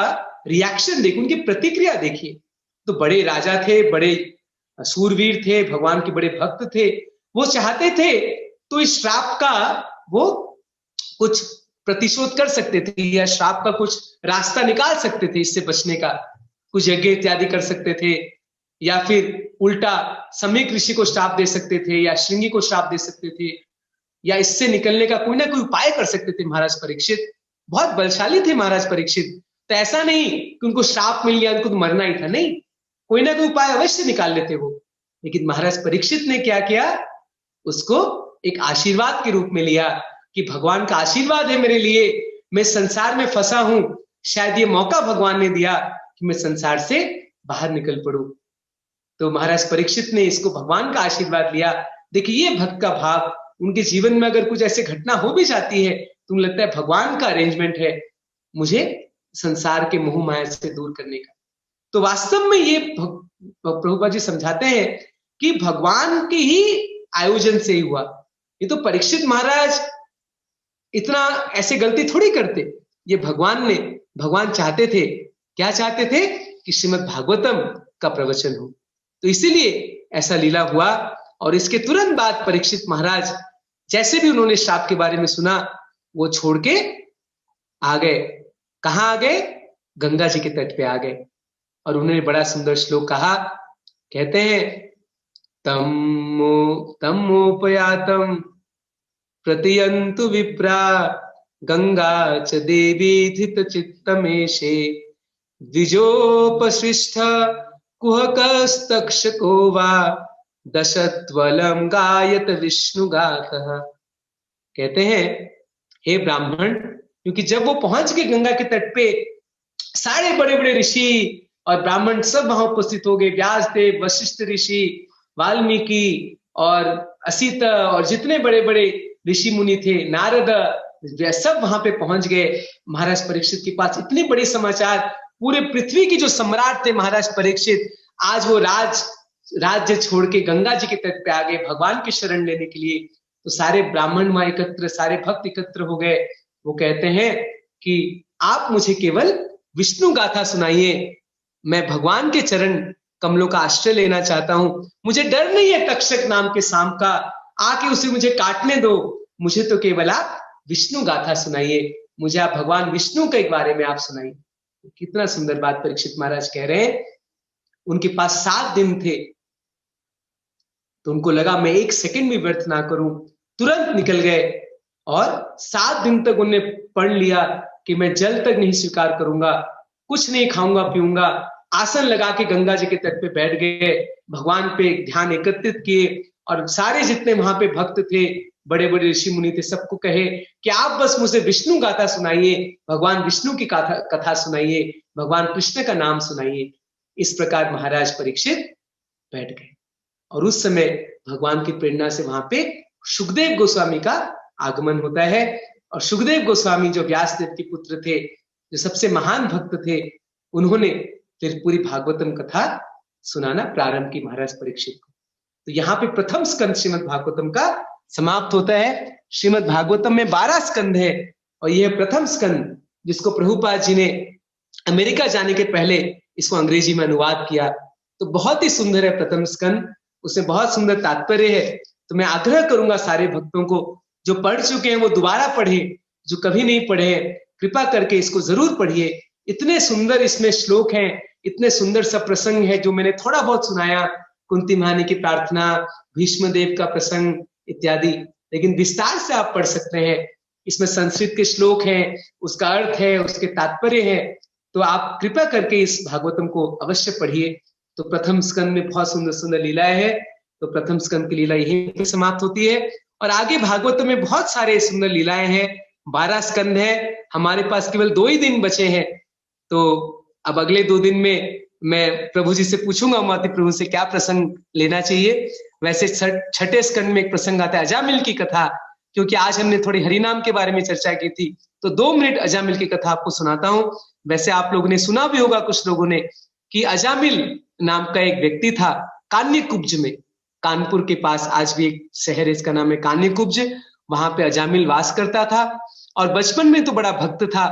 रिएक्शन देखिए, उनकी प्रतिक्रिया देखिए। तो बड़े राजा थे, बड़े सूरवीर थे, भगवान के बड़े भक्त थे, वो चाहते थे तो इस श्राप का वो कुछ प्रतिशोध कर सकते थे या श्राप का कुछ रास्ता निकाल सकते थे, इससे बचने का कुछ यज्ञ इत्यादि कर सकते थे, या फिर उल्टा सम्यक ऋषि को श्राप दे सकते थे, या श्रृंगी को श्राप दे सकते थे, या इससे निकलने का कोई ना कोई उपाय कर सकते थे। महाराज परीक्षित बहुत बलशाली थे। महाराज परीक्षित तो ऐसा नहीं कि उनको श्राप मिल गया उनको तो मरना ही था, नहीं, कोई ना कोई उपाय अवश्य निकाल लेते वो। लेकिन महाराज परीक्षित ने क्या किया, उसको एक आशीर्वाद के रूप में लिया कि भगवान का आशीर्वाद है मेरे लिए, मैं संसार में फंसा हूं, शायद ये मौका भगवान ने दिया कि मैं संसार से बाहर निकल पड़ूं। तो महाराज परीक्षित ने इसको भगवान का आशीर्वाद लिया। देखिए ये भक्त का भाव, उनके जीवन में अगर कुछ ऐसे घटना हो भी जाती है तो लगता है भगवान का अरेंजमेंट है मुझे संसार के मोह माया से दूर करने का। तो वास्तव में ये प्रभुपाद जी समझाते हैं कि भगवान के ही आयोजन से ही हुआ। ये तो परीक्षित महाराज इतना ऐसे गलती थोड़ी करते, ये भगवान चाहते थे, क्या चाहते थे कि श्रीमद् भागवतम का प्रवचन हो, तो इसीलिए ऐसा लीला हुआ। और इसके तुरंत बाद परीक्षित महाराज जैसे भी उन्होंने श्राप के बारे में सुना वो छोड़ के आ गए। कहां आ गए? गंगा जी के तट पे आ गए। और उन्होंने बड़ा सुंदर श्लोक कहा, कहते हैं तमोपयातम प्रतियंतु विप्रा गंगा च देवी धित चित्तमेशे द्विजोपसृष्ट कुहकस्तक्षको वा दशत्वलम गायत विष्णुगाथः। कहते हैं हे ब्राह्मण, क्योंकि जब वो पहुंच गए गंगा के तट पे, सारे बड़े बड़े ऋषि और ब्राह्मण सब वहां उपस्थित हो गए। व्यासदेव, वशिष्ठ ऋषि, वाल्मीकि और असित और जितने बड़े बड़े ऋषि मुनि थे, नारद, सब वहां पे पहुंच गए महाराज परीक्षित के पास। इतने बड़े समाचार, पूरे पृथ्वी के जो सम्राट थे महाराज परीक्षित, आज वो राज्य छोड़ के गंगा जी के तट पे आ गए भगवान की शरण लेने के लिए। तो सारे ब्राह्मण वहां एकत्र, सारे भक्त एकत्र हो गए। वो कहते हैं कि आप मुझे केवल विष्णु गाथा सुनाइए, मैं भगवान के चरण कमलों का आश्रय लेना चाहता हूं, मुझे डर नहीं है तक्षक नाम के सांप का, आके उसे मुझे काटने दो, मुझे तो केवल आप विष्णु गाथा सुनाइए, मुझे आप भगवान विष्णु के बारे में आप सुनाइए। कितना सुंदर बात परीक्षित महाराज कह रहे हैं। उनके पास 7 दिन थे, तो उनको लगा मैं 1 सेकंड भी व्यर्थ ना करूं, तुरंत निकल गए और 7 दिन तक उन्हें पढ़ लिया कि मैं जल तक नहीं स्वीकार करूंगा, कुछ नहीं खाऊंगा पीऊंगा। आसन लगा के गंगा जी के तट पे बैठ गए, भगवान पे ध्यान एकत्रित किए और सारे जितने वहां पे भक्त थे, बड़े बड़े ऋषि मुनि थे, सबको कहे कि आप बस मुझे विष्णु गाथा सुनाइए, भगवान विष्णु की कथा सुनाइए, भगवान कृष्ण का नाम सुनाइए। इस प्रकार महाराज परीक्षित बैठ गए और उस समय भगवान की प्रेरणा से वहां पे सुखदेव गोस्वामी का आगमन होता है। और सुखदेव गोस्वामी जो व्यासदेव के पुत्र थे, जो सबसे महान भक्त थे, उन्होंने फिर पूरी भागवतम कथा सुनाना प्रारंभ की महाराज परीक्षित को। तो यहाँ पे प्रथम स्कंद श्रीमद् भागवतम का समाप्त होता है। श्रीमद् भागवतम में 12 स्कंद है और यह प्रथम स्कंद जिसको प्रभुपाद जी ने अमेरिका जाने के पहले इसको अंग्रेजी में अनुवाद किया, तो बहुत ही सुंदर है प्रथम स्कंद, उसमें बहुत सुंदर तात्पर्य है। तो मैं आग्रह करूंगा सारे भक्तों को, जो पढ़ चुके हैं वो दोबारा पढ़े, जो कभी नहीं पढ़े हैं कृपा करके इसको जरूर पढ़िए। इतने सुंदर इसमें श्लोक हैं, इतने सुंदर सब प्रसंग है जो मैंने थोड़ा बहुत सुनाया, कुंती महारानी की प्रार्थना, भीष्म देव का प्रसंग इत्यादि, लेकिन विस्तार से आप पढ़ सकते हैं। इसमें संस्कृत के श्लोक हैं, उसका अर्थ है, उसके तात्पर्य है, तो आप कृपा करके इस भागवतम को अवश्य पढ़िए। तो प्रथम स्कंद में बहुत सुंदर सुंदर लीलाएं है, तो प्रथम स्कंद की लीला यहीं पे समाप्त होती है और आगे भागवतम में बहुत सारे सुंदर लीलाएं हैं। 12 स्कंद है, हमारे पास केवल 2 ही दिन बचे हैं, तो अब अगले 2 दिन में मैं प्रभु जी से पूछूंगा, माता प्रभु से क्या प्रसंग लेना चाहिए। वैसे 6ठे स्कंद में एक प्रसंग आता है अजामिल की कथा, क्योंकि आज हमने थोड़ी हरिनाम के बारे में चर्चा की थी, तो 2 मिनट अजामिल की कथा आपको सुनाता हूं। वैसे आप लोगों ने सुना भी होगा कुछ लोगों ने कि अजामिल नाम का एक व्यक्ति था कान्यकुब्ज में, कानपुर के पास आज भी एक शहर है, इसका नाम है कान्यकुब्ज। वहां पे अजामिल वास करता था और बचपन में तो बड़ा भक्त था,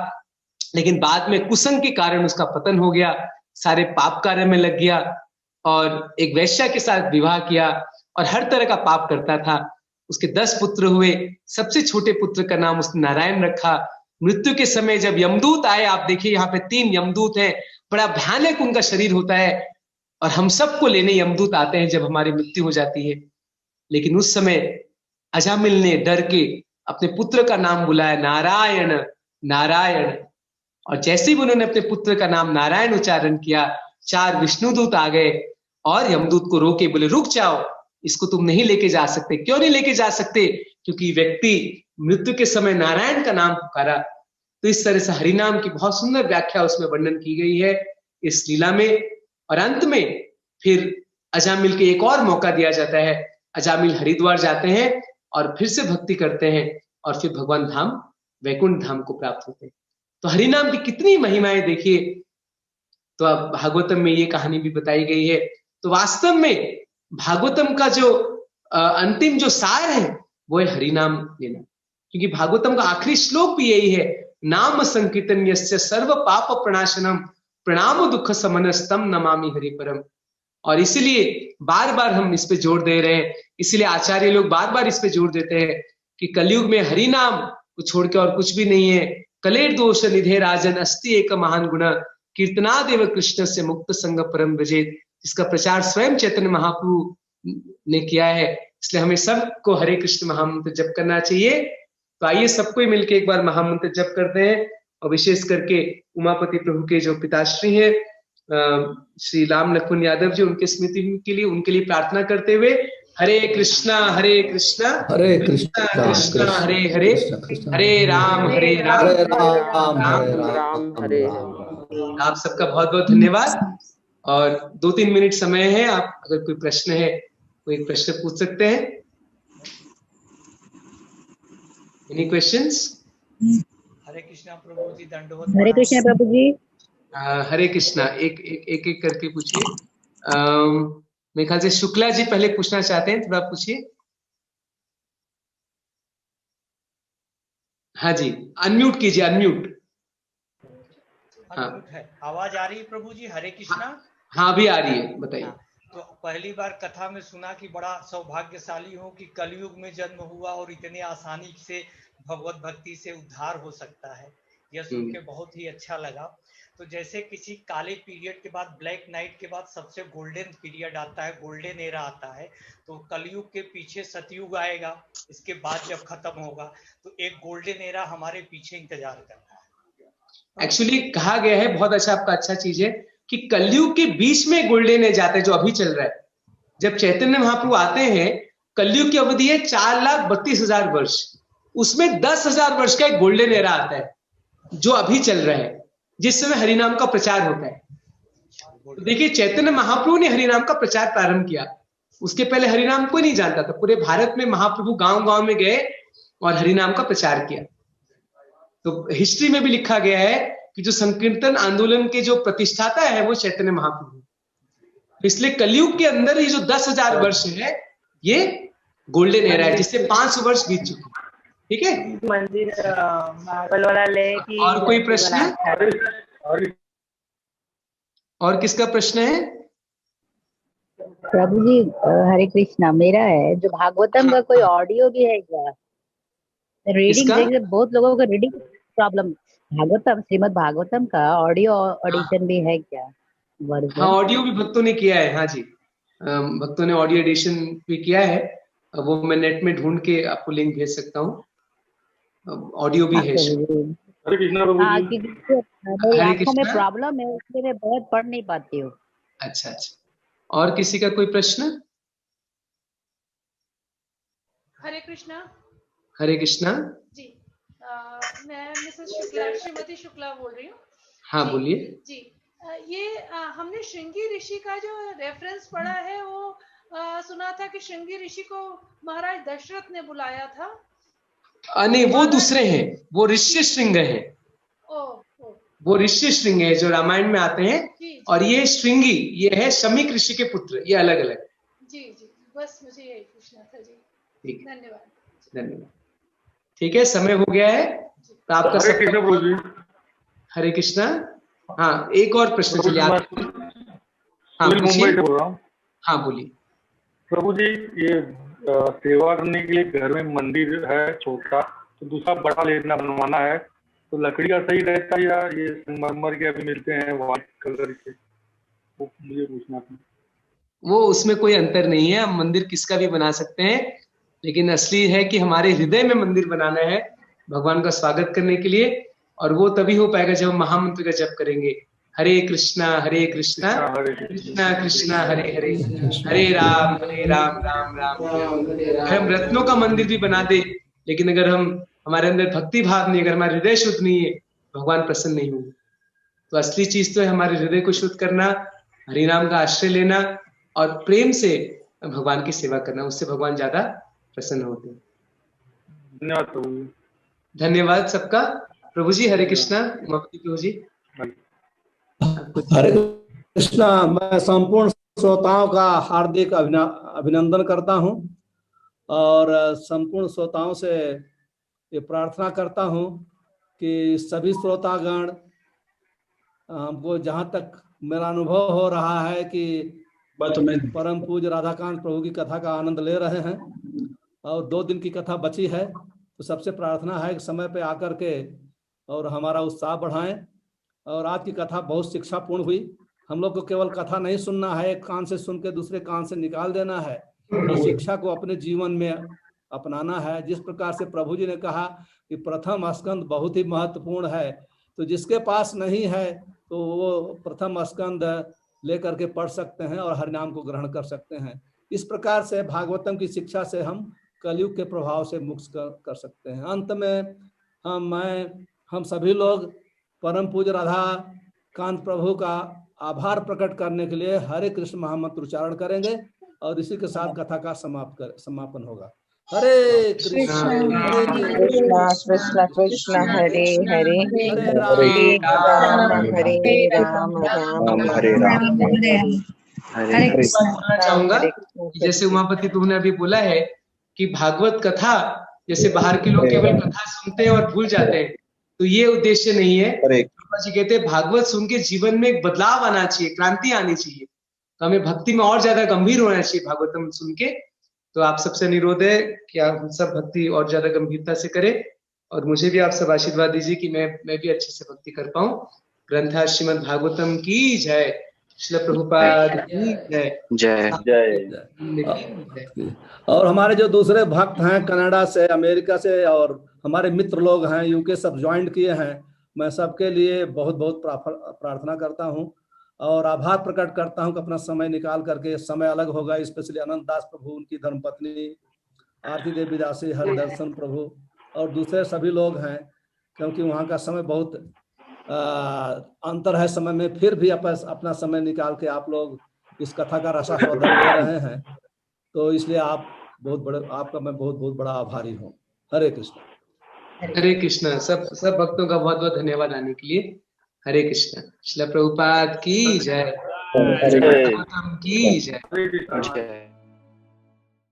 लेकिन बाद में कुसंग के कारण उसका पतन हो गया, सारे पाप कार्य में लग गया और एक वैश्या के साथ विवाह किया और हर तरह का पाप करता था। उसके 10 पुत्र हुए, सबसे छोटे पुत्र का नाम उसने नारायण रखा। मृत्यु के समय जब यमदूत आए, आप देखिए यहाँ पे 3 यमदूत हैं, बड़ा भयानक उनका शरीर होता है और हम सबको लेने यमदूत आते हैं जब हमारी मृत्यु हो जाती है। लेकिन उस समय अजामिल ने डर के अपने पुत्र का नाम बुलाया, नारायण नारायण, और जैसे ही उन्होंने अपने पुत्र का नाम नारायण उच्चारण किया, 4 विष्णुदूत आ गए और यमदूत को रोके, बोले रुक जाओ, इसको तुम नहीं लेके जा सकते। क्यों नहीं लेके जा सकते? क्योंकि व्यक्ति मृत्यु के समय नारायण का नाम पुकारा। तो इस तरह से हरिनाम की बहुत सुंदर व्याख्या उसमें वर्णन की गई है इस लीला में। और अंत में फिर अजामिल के एक और मौका दिया जाता है, अजामिल हरिद्वार जाते हैं और फिर से भक्ति करते हैं और फिर भगवान धाम वैकुंठ धाम को प्राप्त होते हैं। तो हरिनाम की कितनी महिमाएं देखिए। तो अब भागवतम में ये कहानी भी बताई गई है। तो वास्तव में भागवतम का जो अंतिम जो सार है वो है हरिनाम लेना, क्योंकि भागवतम का आखिरी श्लोक भी यही है, नाम संकीर्तन यस्य सर्व पाप प्रणाशनम प्रणाम दुख समनस्तम नमामि हरि परम। और इसीलिए बार बार हम इस पे जोर दे रहे हैं, इसीलिए आचार्य लोग बार बार इस पे जोर देते हैं कि कलयुग में हरिनाम को छोड़ के और कुछ भी नहीं है। कलेर दोष निधे राजन अस्ति एक महान गुण कीर्तनादेव कृष्ण से मुक्त संग परम व्रजेत, इसका प्रचार स्वयं चैतन्य महाप्रभु ने किया है। इसलिए हमें सबको हरे कृष्ण महामंत्र जप करना चाहिए। तो आइए सबको मिलकर एक बार महामंत्र जप करते हैं, और विशेष करके उमापति प्रभु के जो पिताश्री हैं श्री राम लखन यादव जी, उनके स्मृति के लिए उनके लिए प्रार्थना करते हुए हरे कृष्णा कृष्णा कृष्णा हरे हरे, हरे राम राम राम हरे हरे। आप सबका बहुत बहुत धन्यवाद। और 2-3 मिनट समय है, आप अगर कोई प्रश्न है कोई प्रश्न पूछ सकते हैं। Any questions? हरे कृष्णा प्रभु जी, दंडवत। हरे कृष्णा प्रभु जी। हरे कृष्णा। एक करके पूछिए। मेरे ख्याल से शुक्ला जी पहले पूछना चाहते हैं, थोड़ा पूछिए। हाँ जी, अनम्यूट कीजिए, अनम्यूट। अनम्यूट है। आवाज आ रही है प्रभु जी? हरे कृष्णा। हाँ भी आ रही है, बताइए। तो पहली बार कथा में सुना कि बड़ा सौभाग्यशाली हूँ कि कलयुग में जन्म हुआ और इतने आसानी से भगवत भक्ति से उद्धार हो सकता है। यह सुन के बहुत ही अच्छा लगा। तो जैसे किसी काले पीरियड के बाद, ब्लैक नाइट के बाद सबसे गोल्डन पीरियड आता है, गोल्डन एरा आता है, तो कलयुग के पीछे सतयुग आएगा, इसके बाद जब खत्म होगा तो एक गोल्डन एरा हमारे पीछे इंतजार कर रहा है। एक्चुअली कहा गया है, बहुत अच्छा, आपका अच्छा चीज है कि कलयुग के बीच में गोल्डन एज आता है जो अभी चल रहा है। जब चैतन्य महाप्रभु आते हैं, कलयुग की अवधि है 4,32,000 वर्ष, उसमें 10,000 वर्ष का एक गोल्डन एरा आता है जो अभी चल रहा है, जिस समय हरिनाम का प्रचार होता है। तो देखिए, चैतन्य महाप्रभु ने हरिनाम का प्रचार प्रारंभ किया, उसके पहले हरिनाम कोई नहीं जानता था। पूरे भारत में महाप्रभु गांव गांव में गए और हरिनाम का प्रचार किया। तो हिस्ट्री में भी लिखा गया है कि जो संकीर्तन आंदोलन के जो प्रतिष्ठाता है वो चैतन्य महाप्रभु। इसलिए कलयुग के अंदर ही जो 10,000 वर्ष है, ये गोल्डन एरा है, जिससे 500 वर्ष बीत चुके हैं। ठीक है, मंदिर मार्बल वाला ले कि और कोई प्रश्न है? और किसका प्रश्न है? प्रभु जी हरे कृष्णा। मेरा है जो भागवतम का कोई ऑडियो भी है क्या? रीडिंग देखिए, बहुत लोगों को रीडिंग प्रॉब्लम। भागवतम, श्रीमद् भागवतम का ऑडियो ऑडिशन भी है क्या? हाँ, ऑडियो भी भक्तों ने किया है। हाँ जी, भक्तों ने ऑडियो एडिशन भी किया है, वो मैं नेट में ढूंढ के आपको लिंक भेज सकता हूँ। ऑडियो भी है। हरे कृष्णा प्रभु जी। मेरी आंखों में प्रॉब्लम है, इसलिए मैं बहुत पढ़ नहीं पाती हूँ। अच्छा अच्छा, और किसी का कोई प्रश्न? हरे कृष्णा। हरे कृष्णा जी, मैं मिसेस शुक्ला, श्रीमती शुक्ला बोल रही हूँ। हाँ बोलिए जी। ये हमने श्रृंगी ऋषि का जो रेफरेंस पढ़ा है, वो सुना था कि श्रृंगी ऋषि को महाराज दशरथ ने बुलाया था। नहीं, वो दूसरे हैं, वो ऋषि श्रृंग है। वो ऋषि श्रृंग है जो रामायण में आते हैं, और ये श्रृंगी ये है शमीक ऋषि के पुत्र, ये अलग अलग। जी जी, बस मुझे यही पूछना था जी। ठीक, धन्यवाद धन्यवाद। ठीक है, समय हो गया है तो आपका हरे कृष्णा प्रभु जी। हरे कृष्णा। हाँ, एक और प्रश्न चलिए आप। हाँ मुंबई पूछिए। से बोल रहा हूँ। हाँ बोलिए। प्रभु जी, ये सेवा करने के लिए घर में मंदिर है छोटा, तो दूसरा बड़ा लेना बनवाना है, तो लकड़ी का सही रहता है या ये संगमरमर के अभी मिलते हैं व्हाइट कलर के, वो मुझे पूछना था। वो उसमें कोई अंतर नहीं है, हम मंदिर किसका भी बना सकते हैं, लेकिन असली है कि हमारे हृदय में मंदिर बनाना है भगवान का स्वागत करने के लिए, और वो तभी हो पाएगा जब हम महामंत्र का जप करेंगे, हरे कृष्णा कृष्णा कृष्णा हरे हरे, हरे राम राम राम राम। अगर हम रत्नों का मंदिर भी बना दे, लेकिन अगर हम हमारे अंदर भक्ति भाव नहीं, अगर हमारा हृदय शुद्ध नहीं है, भगवान प्रसन्न नहीं होंगे। तो असली चीज तो है हमारे हृदय को शुद्ध करना, हरिनाम का आश्रय लेना और प्रेम से भगवान की सेवा करना, उससे भगवान ज्यादा प्रसन्न होते हैं। धन्यवाद प्रभु जी। धन्यवाद सबका। प्रभु जी हरे कृष्णा। उमापति प्रभु जी हरे कृष्णा। मैं संपूर्ण श्रोताओं का हार्दिक अभिनंदन करता हूं और संपूर्ण श्रोताओं से ये प्रार्थना करता हूं कि सभी श्रोतागण, हमको जहां तक मेरा अनुभव हो रहा है कि परम पूज्य राधाकांत प्रभु की कथा का आनंद ले रहे हैं, और 2 दिन की कथा बची है, तो सबसे प्रार्थना है कि समय पे आकर के और हमारा उत्साह बढ़ाएं। और आज की कथा बहुत शिक्षापूर्ण हुई। हम लोग को केवल कथा नहीं सुनना है, एक कान से सुन के दूसरे कान से निकाल देना है, इस शिक्षा को अपने जीवन में अपनाना है। जिस प्रकार से प्रभु जी ने कहा कि प्रथम स्कंद बहुत ही महत्वपूर्ण है, तो जिसके पास नहीं है तो वो प्रथम स्कंद लेकर के पढ़ सकते हैं और हरिनाम को ग्रहण कर सकते हैं। इस प्रकार से भागवतम की शिक्षा से हम कलयुग के प्रभाव से मुक्त कर सकते हैं। अंत में हम सभी लोग परम पूज्य राधा कांत प्रभु का आभार प्रकट करने के लिए हरे कृष्ण महामंत्र उच्चारण करेंगे, और इसी के साथ कथा का समापन होगा। हरे कृष्ण कृष्णा कृष्ण कृष्ण हरे हरे, हरे राम राम हरे राम। चाहूंगा जैसे उमापति प्रभु ने अभी बोला है कि भागवत कथा, जैसे बाहर के लोग केवल कथा सुनते हैं और भूल जाते हैं, तो ये उद्देश्य नहीं है। प्रभुपाद जी कहते हैं भागवत सुन के जीवन में एक बदलाव आना चाहिए, क्रांति आनी चाहिए, तो हमें भक्ति में और ज्यादा गंभीर होना चाहिए भागवतम सुन के। तो आप सबसे अनुरोध है कि आप सब भक्ति और ज्यादा गंभीरता से करें, और मुझे भी आप सब आशीर्वाद दीजिए कि मैं भी अच्छे से भक्ति कर पाऊं। ग्रंथा श्रीमद् भागवतम की जय। श्रील प्रभुपाद की जय जय जय। और हमारे जो दूसरे भक्त हैं कनाडा से, अमेरिका से, और हमारे मित्र लोग हैं यूके, सब ज्वाइन किए हैं, मैं सबके लिए बहुत बहुत प्रार्थना करता हूं और आभार प्रकट करता हूं कि अपना समय निकाल करके, समय अलग होगा, स्पेशली अनंत दास प्रभु, उनकी धर्मपत्नी आरती देवी दासी, हरिदर्शन प्रभु और दूसरे सभी लोग हैं, क्योंकि वहाँ का समय बहुत अंतर है समय में, फिर भी अपना समय निकाल के आप लोग इस कथा का रसास्वादन ले रहे हैं, तो इसलिए आपका मैं बहुत बहुत बड़ा आभारी हूँ। हरे कृष्ण। हरे कृष्ण। सब भक्तों का बहुत बहुत धन्यवाद आने के लिए। हरे कृष्ण। श्रील प्रभुपाद की जय। की जय।